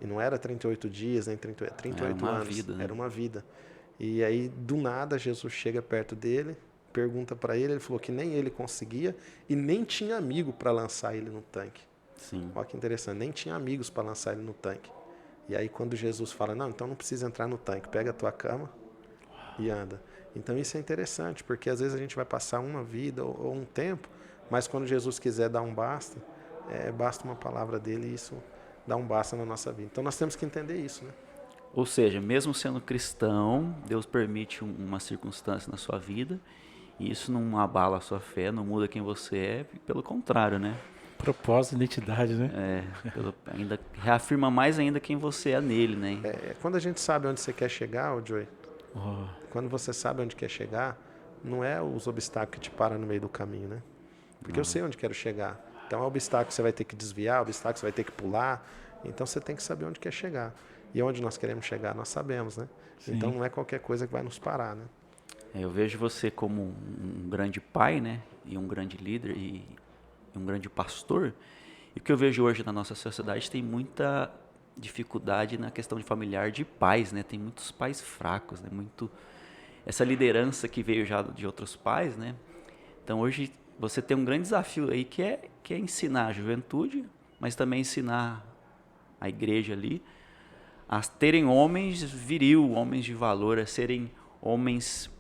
E não era 38 dias, nem 38 era uma anos. Vida, né? Era uma vida. E aí, do nada, Jesus chega perto dele, pergunta para ele, ele falou que nem ele conseguia e nem tinha amigo para lançar ele no tanque. Sim. Olha que interessante, nem tinha amigos para lançar ele no tanque. E aí, quando Jesus fala, não, então não precisa entrar no tanque, pega a tua cama e anda. Então isso é interessante, porque às vezes a gente vai passar uma vida ou um tempo, mas quando Jesus quiser dar um basta, basta uma palavra dele e isso dá um basta na nossa vida. Então nós temos que entender isso, né? Ou seja, mesmo sendo cristão, Deus permite uma circunstância na sua vida e isso não abala a sua fé, não muda quem você é, pelo contrário, né? Propósito, identidade, né? Ainda reafirma mais ainda quem você é nele, né? Quando a gente sabe onde você quer chegar, Joey, quando você sabe onde quer chegar, não é os obstáculos que te param no meio do caminho, né? Porque eu sei onde quero chegar. Então é obstáculo que você vai ter que desviar, obstáculo que você vai ter que pular. Então você tem que saber onde quer chegar. E onde nós queremos chegar, nós sabemos, né? Sim. Então não é qualquer coisa que vai nos parar, né? Eu vejo você como um grande pai, né? E um grande líder e um grande pastor. E o que eu vejo hoje na nossa sociedade tem muita dificuldade na questão de familiar de pais, né? Tem muitos pais fracos, né? Essa liderança que veio já de outros pais, né? Então hoje você tem um grande desafio aí que é ensinar a juventude, mas também ensinar a igreja ali a terem homens viril, homens de valor, a serem homens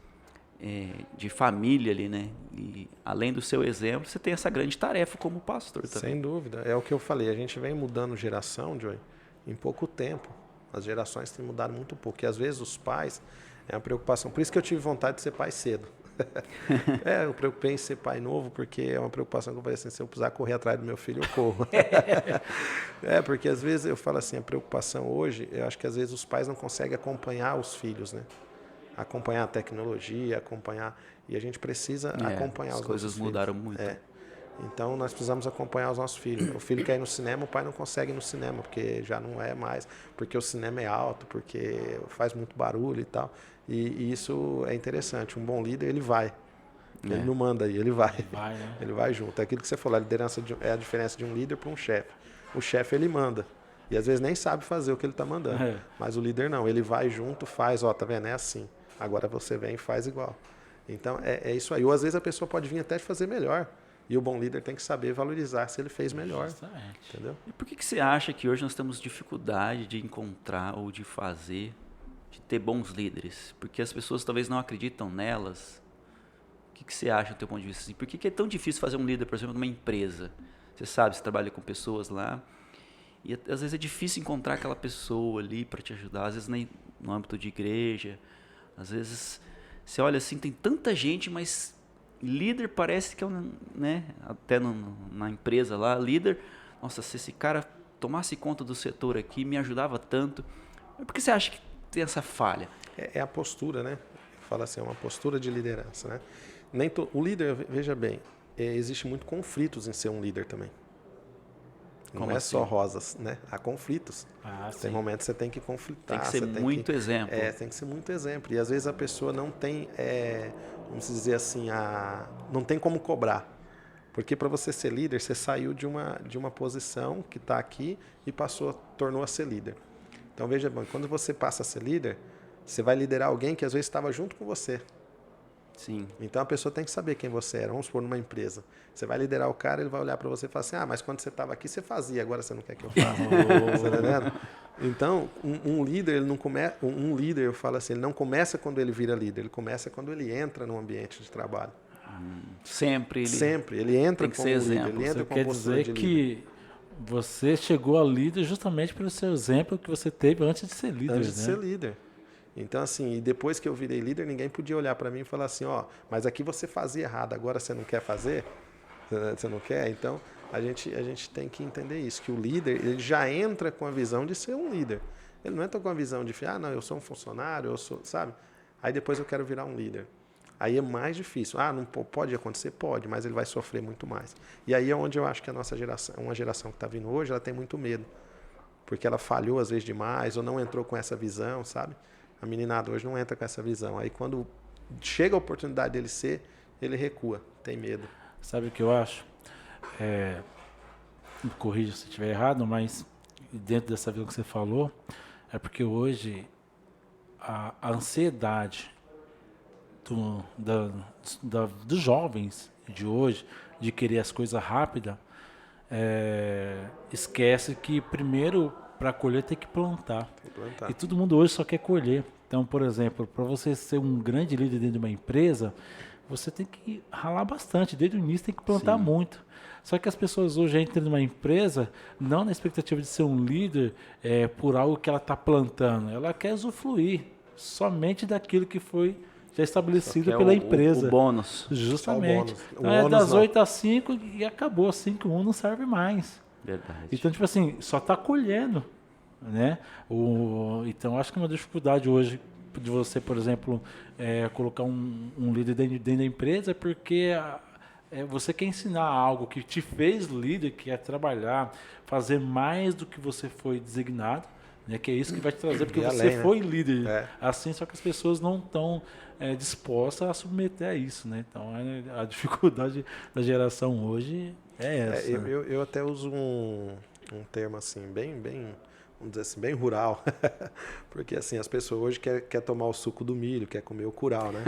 de família ali, né? E além do seu exemplo, você tem essa grande tarefa como pastor também. Sem dúvida, é o que eu falei, a gente vem mudando geração, Joey, em pouco tempo. As gerações têm mudado muito pouco. E às vezes os pais, é uma preocupação. Por isso que eu tive vontade de ser pai cedo. Eu preocupei em ser pai novo, porque é uma preocupação que eu falei assim, se eu precisar correr atrás do meu filho, eu corro. Porque às vezes eu falo assim, a preocupação hoje, eu acho que às vezes os pais não conseguem acompanhar os filhos, né? Acompanhar a tecnologia, acompanhar... E a gente precisa acompanhar os nossos filhos. As coisas mudaram muito. Então, nós precisamos acompanhar os nossos filhos. O filho quer ir no cinema, o pai não consegue ir no cinema, porque já não é mais, porque o cinema é alto, porque faz muito barulho e tal. E isso é interessante. Um bom líder, ele vai. Ele não manda aí, ele vai. Ele vai junto. É aquilo que você falou, a liderança é a diferença de um líder para um chefe. O chefe, ele manda. E às vezes nem sabe fazer o que ele está mandando. Mas o líder não, ele vai junto, faz, tá vendo? É assim. Agora você vem e faz igual. Então, é isso aí. Ou às vezes a pessoa pode vir até fazer melhor. E o bom líder tem que saber valorizar se ele fez melhor. Justamente. Entendeu? E por que você acha que hoje nós temos dificuldade de encontrar ou de fazer, de ter bons líderes? Porque as pessoas talvez não acreditam nelas. O que você acha do teu ponto de vista? Assim, por que é tão difícil fazer um líder, por exemplo, numa empresa? Você sabe, você trabalha com pessoas lá. E às vezes é difícil encontrar aquela pessoa ali para te ajudar. Às vezes no âmbito de igreja. Às vezes você olha assim, tem tanta gente, mas... líder parece que é né, até na empresa lá, líder, nossa, se esse cara tomasse conta do setor aqui, me ajudava tanto. Mas por que você acha que tem essa falha? É a postura, né? Fala assim, é uma postura de liderança, né? O líder, veja bem, existe muito conflitos em ser um líder também. Não Como é assim? só rosas, né? Há conflitos. Tem momentos que você tem que conflitar. Tem que ser muito exemplo. Tem que ser muito exemplo. E às vezes a pessoa não tem, vamos dizer assim, não tem como cobrar. Porque para você ser líder, você saiu de uma posição que está aqui e tornou a ser líder. Então veja bem, quando você passa a ser líder, você vai liderar alguém que às vezes estava junto com você. Sim. Então a pessoa tem que saber quem você era. Vamos supor, numa empresa. Você vai liderar o cara, ele vai olhar para você e falar assim, mas quando você estava aqui, você fazia, agora você não quer que eu faça. Você tá entendendo? Então, um líder, ele não começa. Um líder, eu falo assim, ele não começa quando ele vira líder, ele começa quando ele entra no ambiente de trabalho. Sempre. Ele entra tem que como ser líder. exemplo. Ele entra Você com quer postura dizer de que líder. você chegou a líder justamente pelo seu exemplo que você teve antes de ser líder, Antes de ser líder. Então, assim, e depois que eu virei líder, ninguém podia olhar para mim e falar assim, mas aqui você fazia errado, agora você não quer fazer? Você não quer? Então, a gente tem que entender isso, que o líder, ele já entra com a visão de ser um líder. Ele não entra com a visão de, não, eu sou um funcionário, eu sou, sabe? Aí depois eu quero virar um líder. Aí é mais difícil. Não pode acontecer? Pode, mas ele vai sofrer muito mais. E aí é onde eu acho que a nossa geração, uma geração que está vindo hoje, ela tem muito medo. Porque ela falhou às vezes demais, ou não entrou com essa visão, sabe? A meninada hoje não entra com essa visão. Aí quando chega a oportunidade dele ser, ele recua, tem medo. Sabe o que eu acho? Me corrija se estiver errado, mas dentro dessa visão que você falou, é porque hoje a ansiedade dos jovens de hoje, de querer as coisas rápidas, esquece que primeiro para colher tem que plantar. E todo mundo hoje só quer colher. Então, por exemplo, para você ser um grande líder dentro de uma empresa, você tem que ralar bastante. Desde o início tem que plantar muito. Só que as pessoas hoje entram numa empresa não na expectativa de ser um líder por algo que ela está plantando. Ela quer usufruir somente daquilo que foi já estabelecido pela empresa. O bônus. Justamente. Então, das 8 às 5 e acabou. 5-1 não serve mais. Verdade. Então, tipo assim, só está colhendo, né? Então, acho que é uma dificuldade hoje de você, por exemplo, colocar um líder dentro da empresa, porque você quer ensinar algo que te fez líder, que é trabalhar, fazer mais do que você foi designado, né? Que é isso que vai te trazer, porque você foi líder. Assim, só que as pessoas não estão dispostas a submeter a isso, né? Então, a dificuldade da geração hoje é essa. Eu até uso um termo assim, bem, vamos dizer assim, bem rural. Porque assim, as pessoas hoje querem tomar o suco do milho, quer comer o curau, né?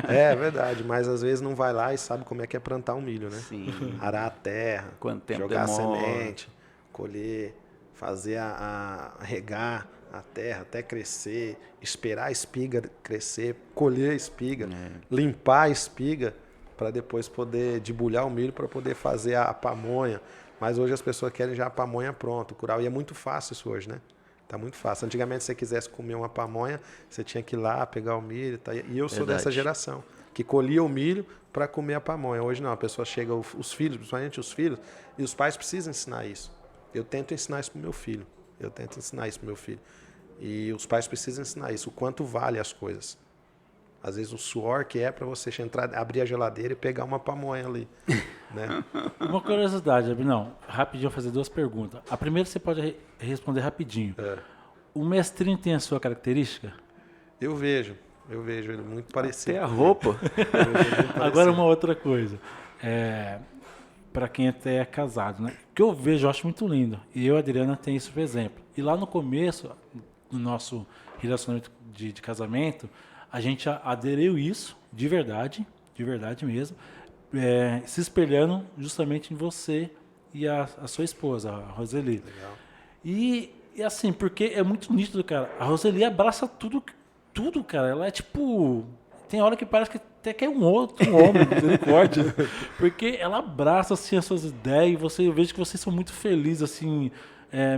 É verdade, mas às vezes não vai lá e sabe como é que é plantar um milho, né? Sim. Arar a terra, jogar a semente, colher, fazer regar a terra até crescer, esperar a espiga crescer, colher a espiga, limpar a espiga para depois poder debulhar o milho para poder fazer a pamonha. Mas hoje as pessoas querem já a pamonha pronta, o curau. E é muito fácil isso hoje, né? Tá muito fácil. Antigamente, se você quisesse comer uma pamonha, você tinha que ir lá, pegar o milho. Tá? E eu sou dessa geração. que colhia o milho para comer a pamonha. Hoje não, a pessoa chega, os filhos, principalmente os filhos, e os pais precisam ensinar isso. Eu tento ensinar isso para o meu filho. E os pais precisam ensinar isso, o quanto vale as coisas. Às vezes o suor que é para você entrar, abrir a geladeira e pegar uma pamonha ali. Né? Uma curiosidade, Abinão. Rapidinho, eu vou fazer 2 perguntas. A primeira você pode responder rapidinho. O mestrinho tem a sua característica? Eu vejo ele muito parecido. Até a roupa. Agora uma outra coisa. Para quem até é casado, né? O que eu vejo, eu acho muito lindo. E eu e a Adriana tem isso por exemplo. E lá no começo do nosso relacionamento de casamento, a gente aderiu isso de verdade mesmo, se espelhando justamente em você e a sua esposa, a Roseli. Legal. E assim, porque é muito nítido, cara. A Roseli abraça tudo, cara. Ela é tipo... Tem hora que parece que até que é um homem, misericórdia. Porque ela abraça, assim, as suas ideias e eu vejo que vocês são muito felizes, assim,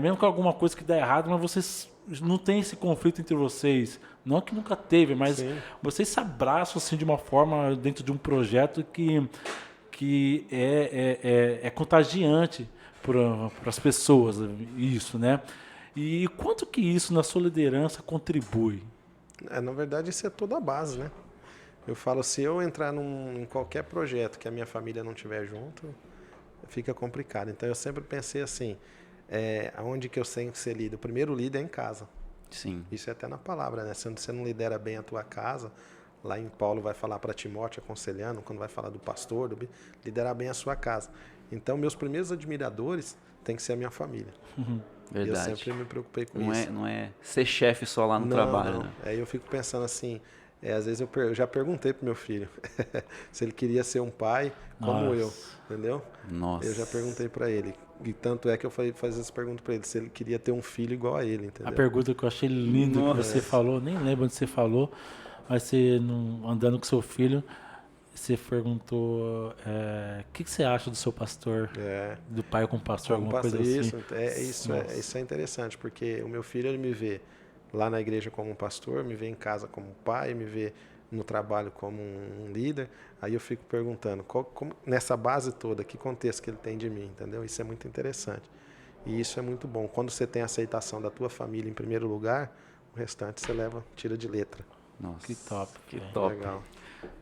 mesmo com alguma coisa que dá errado, mas vocês não tem esse conflito entre vocês. Não que nunca teve, mas sim, vocês se abraçam, assim, de uma forma dentro de um projeto que é contagiante para as pessoas, isso, né? E quanto que isso na sua liderança contribui? Na verdade, isso é toda a base, né? Eu falo, se eu entrar em qualquer projeto que a minha família não estiver junto, fica complicado. Então, eu sempre pensei assim, aonde que eu tenho que ser líder? O primeiro líder é em casa. Sim. Isso é até na palavra, né? Se você não lidera bem a tua casa, lá em Paulo vai falar para Timóteo, aconselhando, quando vai falar do pastor, liderar bem a sua casa. Então, meus primeiros admiradores tem que ser a minha família. Verdade. Eu sempre me preocupei com isso. Não é ser chefe só lá no trabalho. Não. Né? Aí eu fico pensando assim, às vezes eu já perguntei pro meu filho se ele queria ser um pai como eu, entendeu? Nossa. Eu já perguntei para ele. E tanto é que eu fazia essa pergunta para ele, se ele queria ter um filho igual a ele, entendeu? A pergunta que eu achei linda que você falou, nem lembro onde você falou, mas você andando com seu filho, você perguntou o que você acha do seu pastor, do pai com pastor, alguma coisa assim. Isso é interessante, porque o meu filho, ele me vê lá na igreja como um pastor, me vê em casa como um pai, me vê no trabalho como um líder. Aí eu fico perguntando, nessa base toda, que contexto que ele tem de mim, entendeu? Isso é muito interessante. E isso é muito bom. Quando você tem a aceitação da tua família em primeiro lugar, o restante você tira de letra. Nossa, que top. Que top. Legal.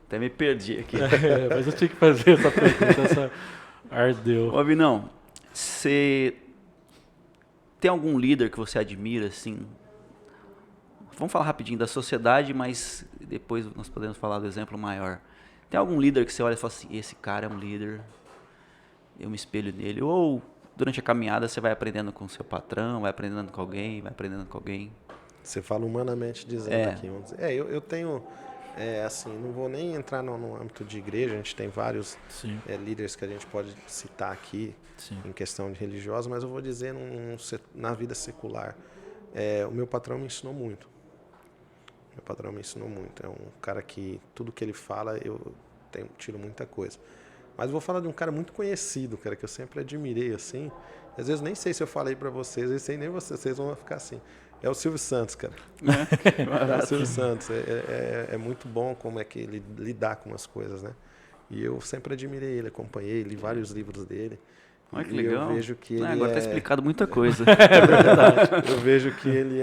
Até me perdi aqui. Mas eu tinha que fazer essa pergunta, ardeu. Ô, Abinão, você tem algum líder que você admira, assim? Vamos falar rapidinho da sociedade, mas depois nós podemos falar do exemplo maior. Tem algum líder que você olha e fala assim, esse cara é um líder, eu me espelho nele? Ou durante a caminhada você vai aprendendo com o seu patrão, vai aprendendo com alguém, Você fala humanamente dizendo aqui. Vamos dizer. Eu tenho, assim, não vou nem entrar no âmbito de igreja, a gente tem vários líderes que a gente pode citar aqui em questão de religiosa, mas eu vou dizer na vida secular. O meu patrão me ensinou muito. É um cara que tudo que ele fala eu tiro muita coisa. Mas eu vou falar de um cara muito conhecido, cara, que eu sempre admirei, assim. Às vezes nem sei se eu falei pra vocês, eu sei nem vocês vão ficar assim. É o Silvio Santos, cara. O Silvio Santos. É muito bom como é que ele lidar com as coisas, né? E eu sempre admirei ele, acompanhei, li vários livros dele. Olha que legal. Eu vejo que ele agora tá explicado muita coisa. É verdade. Eu vejo que ele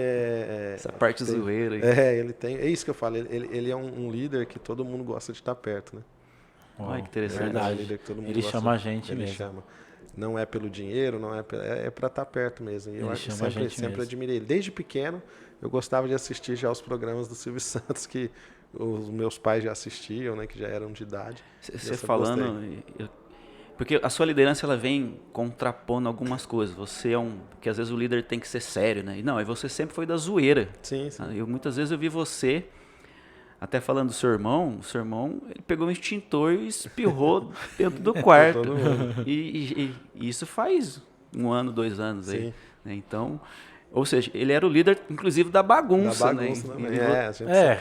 essa parte zoeira aí. Ele tem. É isso que eu falo. Ele é um líder que todo mundo gosta de estar perto, né? Olha que interessante. Verdade. É um líder que todo mundo ele gosta, chama a gente ele mesmo. Chama. Não é pelo dinheiro, não é para estar perto mesmo. E eu sempre admirei ele. Desde pequeno, eu gostava de assistir já os programas do Silvio Santos que os meus pais já assistiam, né? Que já eram de idade. Você falando... Porque a sua liderança, ela vem contrapondo algumas coisas. Você porque às vezes o líder tem que ser sério, né? E não, você sempre foi da zoeira. Sim. Muitas vezes eu vi você, até falando do seu irmão, ele pegou um extintor e espirrou dentro do quarto. E isso faz 1 ano, 2 anos aí. Né? Então, ou seja, ele era o líder, inclusive, da bagunça. Né?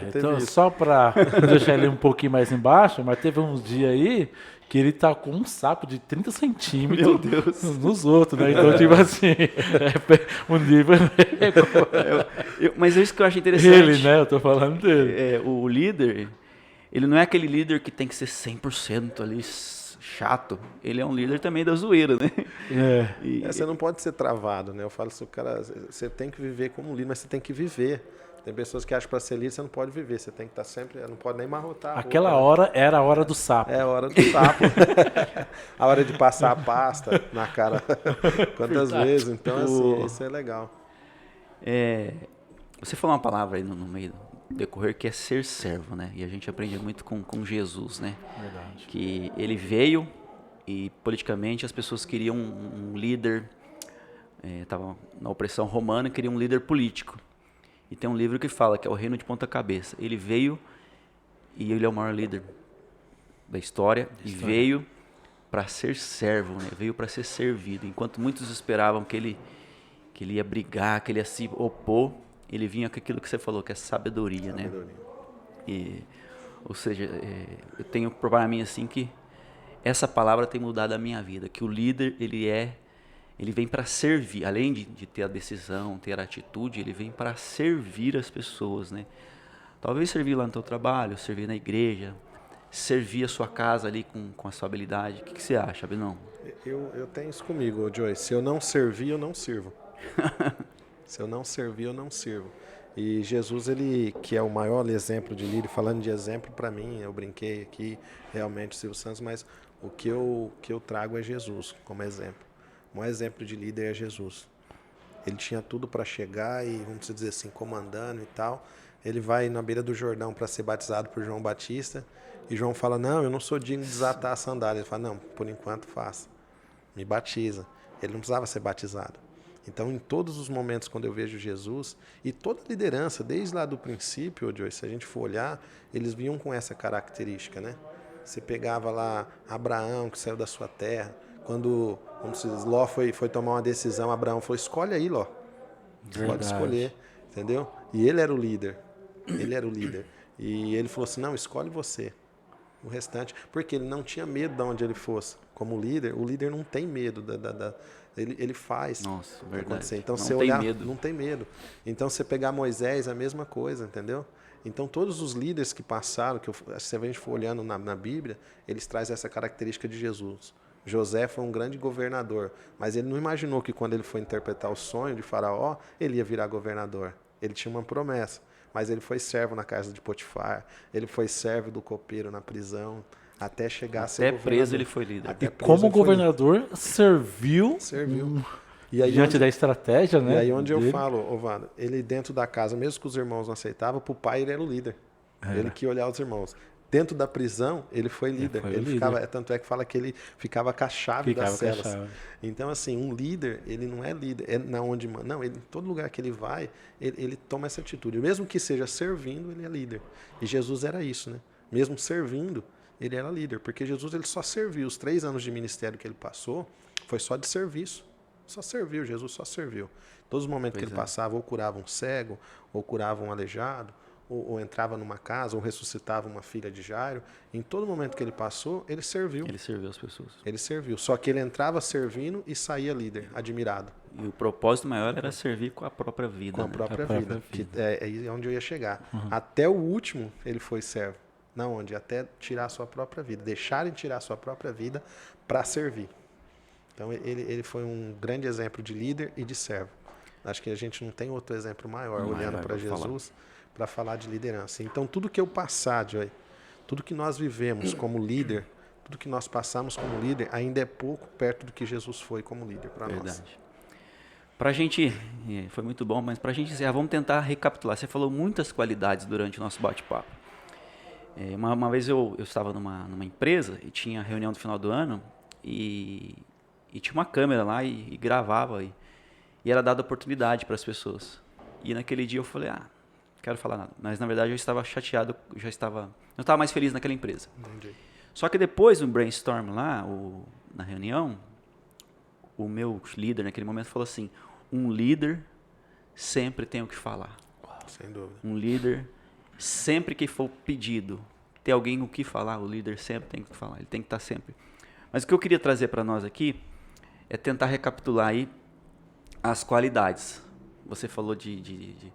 Então, só para deixar ele um pouquinho mais embaixo, mas teve uns dias aí que ele tacou um sapo de 30 centímetros Meu Deus. Nos outros, né? Então, tipo assim, um nível... Mas é isso que eu acho interessante. Ele, né? Eu tô falando dele. O líder, ele não é aquele líder que tem que ser 100% ali chato. Ele é um líder também da zoeira, né? Você não pode ser travado, né? Eu falo assim, cara, você tem que viver como líder, mas você tem que viver. Tem pessoas que acham que para ser líder você não pode viver, você tem que estar sempre, não pode nem marrotar. Aquela hora era a hora do sapo. É a hora do sapo. A hora de passar a pasta na cara quantas vezes. Então, assim, isso é legal. Você falou uma palavra aí no meio do decorrer que é ser servo, né? E a gente aprende muito com Jesus, né? Verdade. Que ele veio e politicamente as pessoas queriam um líder, estava na opressão romana, queriam um líder político. E tem um livro que fala que é o Reino de Ponta Cabeça. Ele veio e ele é o maior líder da história. E veio para ser servo, né? Veio para ser servido. Enquanto muitos esperavam que ele ia brigar, que ele ia se opor, ele vinha com aquilo que você falou, que é sabedoria, né? Ou seja, eu tenho para mim assim que essa palavra tem mudado a minha vida, que o líder ele vem para servir, além de ter a decisão, ter a atitude, ele vem para servir as pessoas, né? Talvez servir lá no teu trabalho, servir na igreja, servir a sua casa ali com a sua habilidade. O que você acha, Abinão? Eu tenho isso comigo, Joey. Se eu não servir, eu não sirvo. Se eu não servir, eu não sirvo. E Jesus, ele que é o maior exemplo de líder, falando de exemplo para mim, eu brinquei aqui, realmente, Silvio Santos, mas o que eu trago é Jesus como exemplo. O maior exemplo de líder é Jesus. Ele tinha tudo para chegar e, vamos dizer assim, comandando e tal. Ele vai na beira do Jordão para ser batizado por João Batista. E João fala, não, eu não sou digno de desatar a sandália. Ele fala, não, por enquanto faça. Me batiza. Ele não precisava ser batizado. Então, em todos os momentos quando eu vejo Jesus, e toda a liderança, desde lá do princípio, Joyce, se a gente for olhar, eles vinham com essa característica, né? Você pegava lá Abraão, que saiu da sua terra. Quando Ló foi tomar uma decisão, Abraão falou, escolhe aí, Ló. Você pode escolher, entendeu? E ele era o líder. Ele era o líder. E ele falou assim, não, escolhe você. O restante, porque ele não tinha medo de onde ele fosse. Como líder, o líder não tem medo ele faz. Nossa, verdade. Acontecer. Então, não você tem olhar, medo. não tem medo. Então, você pegar Moisés, a mesma coisa, entendeu? Então, todos os líderes que passaram, se a gente for olhando na Bíblia, eles trazem essa característica de Jesus. José foi um grande governador, mas ele não imaginou que quando ele foi interpretar o sonho de Faraó, ele ia virar governador. Ele tinha uma promessa, mas ele foi servo na casa de Potifar, ele foi servo do copeiro na prisão, até chegar a ser governador. Até preso ele foi líder. E como governador serviu. E aí, diante da estratégia, né? E aí onde eu falo, Ovado, ele dentro da casa, mesmo que os irmãos não aceitavam, para o pai ele era o líder. Ele que ia olhar os irmãos. Dentro da prisão, ele foi líder. Ficava, tanto é que fala que ele ficava com a chave das celas. Então, assim, um líder, ele não é líder, é na onde... Não, ele, em todo lugar que ele vai, ele toma essa atitude. Mesmo que seja servindo, ele é líder. E Jesus era isso, né? Mesmo servindo, ele era líder. Porque Jesus, ele só serviu. Os 3 anos de ministério que ele passou, foi só de serviço. Só serviu, Jesus só serviu. Todos os momentos que ele passava, ou curava um cego, ou curava um aleijado, ou entrava numa casa, ou ressuscitava uma filha de Jairo. Em todo momento que ele passou, ele serviu. Ele serviu as pessoas. Ele serviu. Só que ele entrava servindo e saía líder, admirado. E o propósito maior era servir com a própria vida. Com a própria vida. Que é onde eu ia chegar. Até o último, ele foi servo. Não, onde? Até tirar a sua própria vida. Deixarem tirar a sua própria vida para servir. Então, ele foi um grande exemplo de líder e de servo. Acho que a gente não tem outro exemplo maior, olhando para Jesus, para falar de liderança. Então, tudo que eu passar, Joy, tudo que nós vivemos como líder, tudo que nós passamos como líder, ainda é pouco perto do que Jesus foi como líder para nós. Verdade. Para a gente, foi muito bom, mas para a gente encerrar, vamos tentar recapitular. Você falou muitas qualidades durante o nosso bate-papo. Uma vez eu estava numa empresa e tinha reunião no final do ano e tinha uma câmera lá e gravava e era dada oportunidade para as pessoas. E naquele dia eu falei, não quero falar nada. Mas na verdade eu estava chateado, não estava mais feliz naquela empresa. Entendi. Só que depois, no brainstorm lá, na reunião, o meu líder naquele momento falou assim, um líder sempre tem o que falar. Sem dúvida. Um líder, sempre que for pedido, ter alguém o que falar, o líder sempre tem o que falar, ele tem que estar sempre. Mas o que eu queria trazer para nós aqui é tentar recapitular aí as qualidades. Você falou de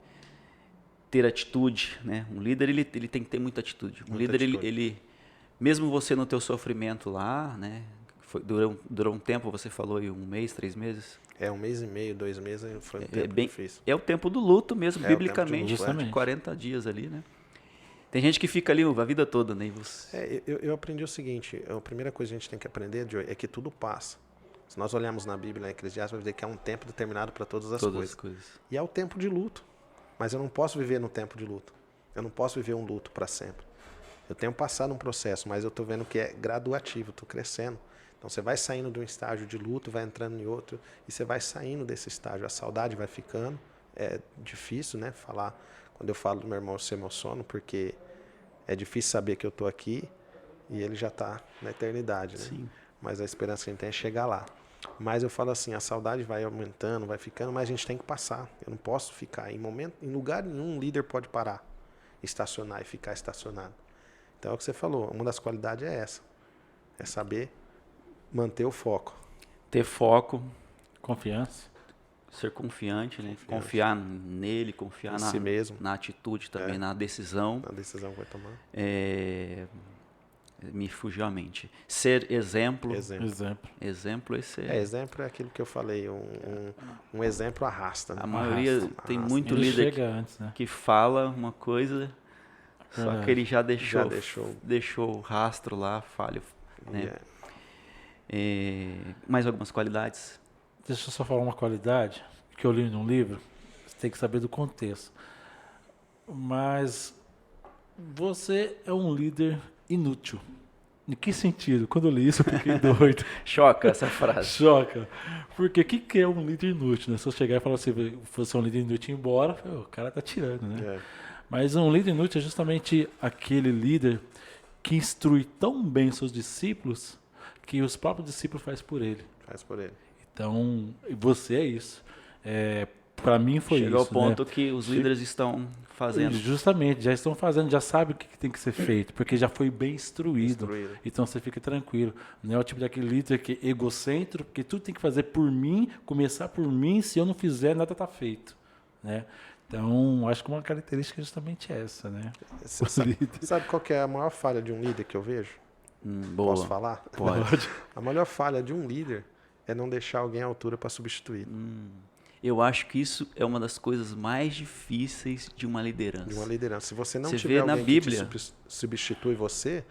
ter atitude, né? Um líder, ele tem que ter muita atitude. Um Muita líder, atitude. ele mesmo você no teu sofrimento lá, né? Durou um tempo, você falou aí 1 mês, 3 meses. 1 mês e meio, 2 meses, foi um tempo difícil. É o tempo do luto mesmo, É o tempo biblicamente, de luto, de 40 dias ali, né? Tem gente que fica ali a vida toda, né? E você... Eu aprendi o seguinte, a primeira coisa que a gente tem que aprender, Joey, é que tudo passa. Se nós olharmos na Bíblia, em Eclesiastes, vai dizer que há um tempo determinado para todas as coisas. E é o tempo de luto. Mas eu não posso viver no tempo de luto. Eu não posso viver um luto para sempre. Eu tenho passado um processo, mas eu estou vendo que é graduativo, estou crescendo. Então você vai saindo de um estágio de luto, vai entrando em outro, e você vai saindo desse estágio. A saudade vai ficando. É difícil, né? Falar. Quando eu falo do meu irmão, eu se emociono, porque é difícil saber que eu estou aqui e ele já está na eternidade, né? Sim. Mas a esperança que a gente tem é chegar lá. Mas eu falo assim, a saudade vai aumentando, vai ficando, mas a gente tem que passar. Eu não posso ficar em lugar nenhum, um líder pode parar, estacionar e ficar estacionado. Então é o que você falou, uma das qualidades é essa. É saber manter o foco. Ter foco. Confiança. Ser confiante, né? Confiar nele, confiar em si mesmo. Na atitude também, na decisão. Na decisão que vai tomar. Me fugiu a mente. Ser exemplo. Exemplo, esse exemplo é aquilo que eu falei, um exemplo arrasta. Né? A maioria tem muito líder antes, né? que fala uma coisa, só que ele já deixou o rastro lá, falho. Né? Mais algumas qualidades? Deixa eu só falar uma qualidade que eu li num livro. Você tem que saber do contexto. Mas você é um líder inútil. Em que sentido? Quando eu li isso, eu fiquei doido. Choca essa frase. Choca. Porque o que é um líder inútil? Né? Se eu chegar e falar assim, você é um líder inútil e ir embora, o cara tá tirando, né? Mas um líder inútil é justamente aquele líder que instrui tão bem seus discípulos que os próprios discípulos fazem por ele. Faz por ele. Então, você é isso. Para mim foi Chega isso. Chega ao ponto que os líderes estão fazendo. Justamente, já estão fazendo, já sabem o que tem que ser feito, porque já foi bem instruído. Então você fica tranquilo. Não é o tipo daquele líder que é egocêntrico, porque tudo tem que fazer por mim, começar por mim, se eu não fizer, nada está feito. Né? Então, acho que uma característica é justamente essa. Né? Sabe qual que é a maior falha de um líder que eu vejo? Boa. Posso falar? Pode. A maior falha de um líder é não deixar alguém à altura para substituir. Eu acho que isso é uma das coisas mais difíceis de uma liderança. De uma liderança. Se você não você tiver vê alguém na Bíblia, que substitui você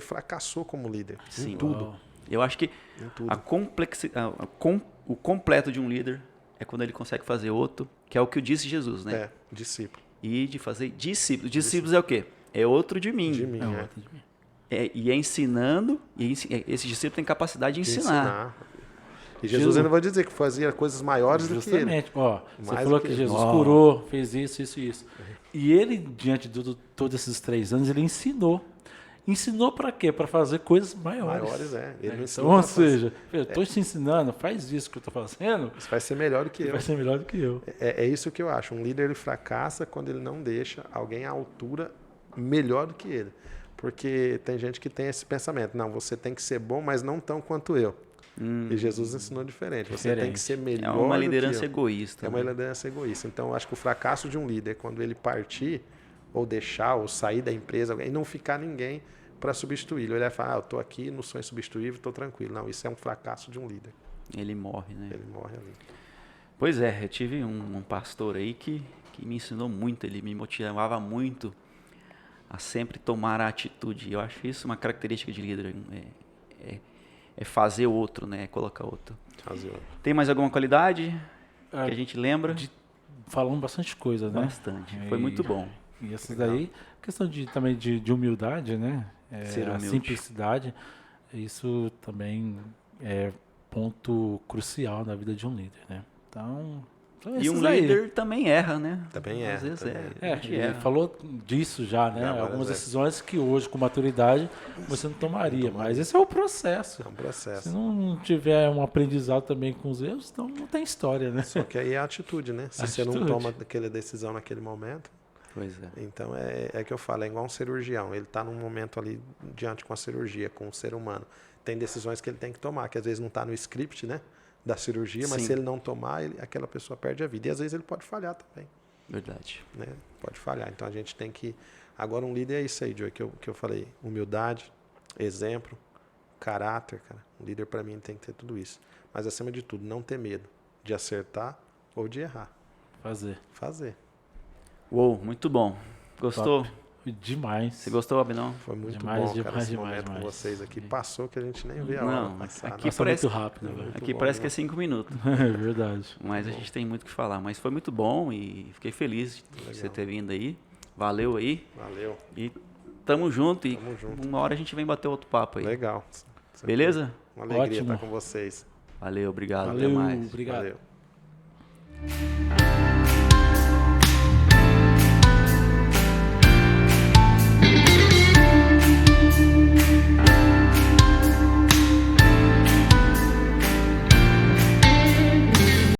fracassou como líder. Sim. Em tudo. Eu acho que o completo de um líder é quando ele consegue fazer outro, que é o que disse Jesus, né? Discípulo. E de fazer discípulos. Discípulos é o quê? É outro de mim. De mim, outro de mim. E é ensinando, e esse discípulo tem capacidade de ensinar. E Jesus ainda vai dizer que fazia coisas maiores do que ele. Justamente. Você falou que Jesus curou, fez isso, isso e isso. E ele, diante de todos esses 3 anos, ele ensinou. Ensinou para quê? Para fazer coisas maiores. Ele então, ou seja, eu estou te ensinando, faz isso que eu estou fazendo. Isso vai ser melhor do que eu. Vai ser melhor do que eu. É isso que eu acho. Um líder ele fracassa quando ele não deixa alguém à altura melhor do que ele. Porque tem gente que tem esse pensamento. Não, você tem que ser bom, mas não tão quanto eu. E Jesus ensinou diferente. Você tem que ser melhor. É uma liderança egoísta. É uma liderança egoísta. Então, eu acho que o fracasso de um líder é quando ele partir, ou deixar, ou sair da empresa, e não ficar ninguém para substituí-lo. Ele vai falar, eu estou aqui, não sou insubstituível, estou tranquilo. Não, isso é um fracasso de um líder. Ele morre, né? Ele morre ali. Pois é, eu tive um pastor aí que me ensinou muito, ele me motivava muito a sempre tomar a atitude. Eu acho isso uma característica de líder. É fazer outro, né? É colocar outro. Fazer outro. Tem mais alguma qualidade que a gente lembra? Falamos bastante coisa, né? Bastante. Foi muito bom. E essas daí, questão também de humildade, né? Ser humilde. A simplicidade, isso também é ponto crucial na vida de um líder, né? Então... E um líder também erra, né? Também erra. Às vezes ele falou disso já, né? Algumas decisões que hoje, com maturidade, você não tomaria. Mas esse é o processo. É um processo. Se não tiver um aprendizado também com os erros, então não tem história, né? Só que aí é a atitude, né? Se você não toma aquela decisão naquele momento... Pois é. Então, é que eu falo, é igual um cirurgião. Ele está num momento ali diante com a cirurgia, com o ser humano. Tem decisões que ele tem que tomar, que às vezes não está no script, né? Da cirurgia, mas se ele não tomar, aquela pessoa perde a vida. E às vezes ele pode falhar também. Verdade. Né? Pode falhar. Então a gente tem que... Agora um líder é isso aí, Joey, que eu falei. Humildade, exemplo, caráter, cara. Um líder para mim tem que ter tudo isso. Mas acima de tudo, não ter medo de acertar ou de errar. Fazer. Uou, muito bom. Gostou? Top. Demais. Você gostou, Abinão? Foi muito Demais, bom, cara, esse demais, momento demais. com vocês aqui. Passou que a gente nem vê a Não, hora passar. aqui né? Passa parece- muito rápido, velho. Muito Aqui bom, parece né? que é 5 minutos. É verdade. Mas a gente tem muito o que falar. Mas foi muito bom e fiquei feliz de você ter vindo aí. Valeu aí. Valeu. E tamo junto. E Tamo junto. uma hora a gente vem bater outro papo aí. Legal. Beleza? Uma alegria Ótimo. estar com vocês. Valeu, obrigado. Valeu, Até mais. obrigado. Valeu.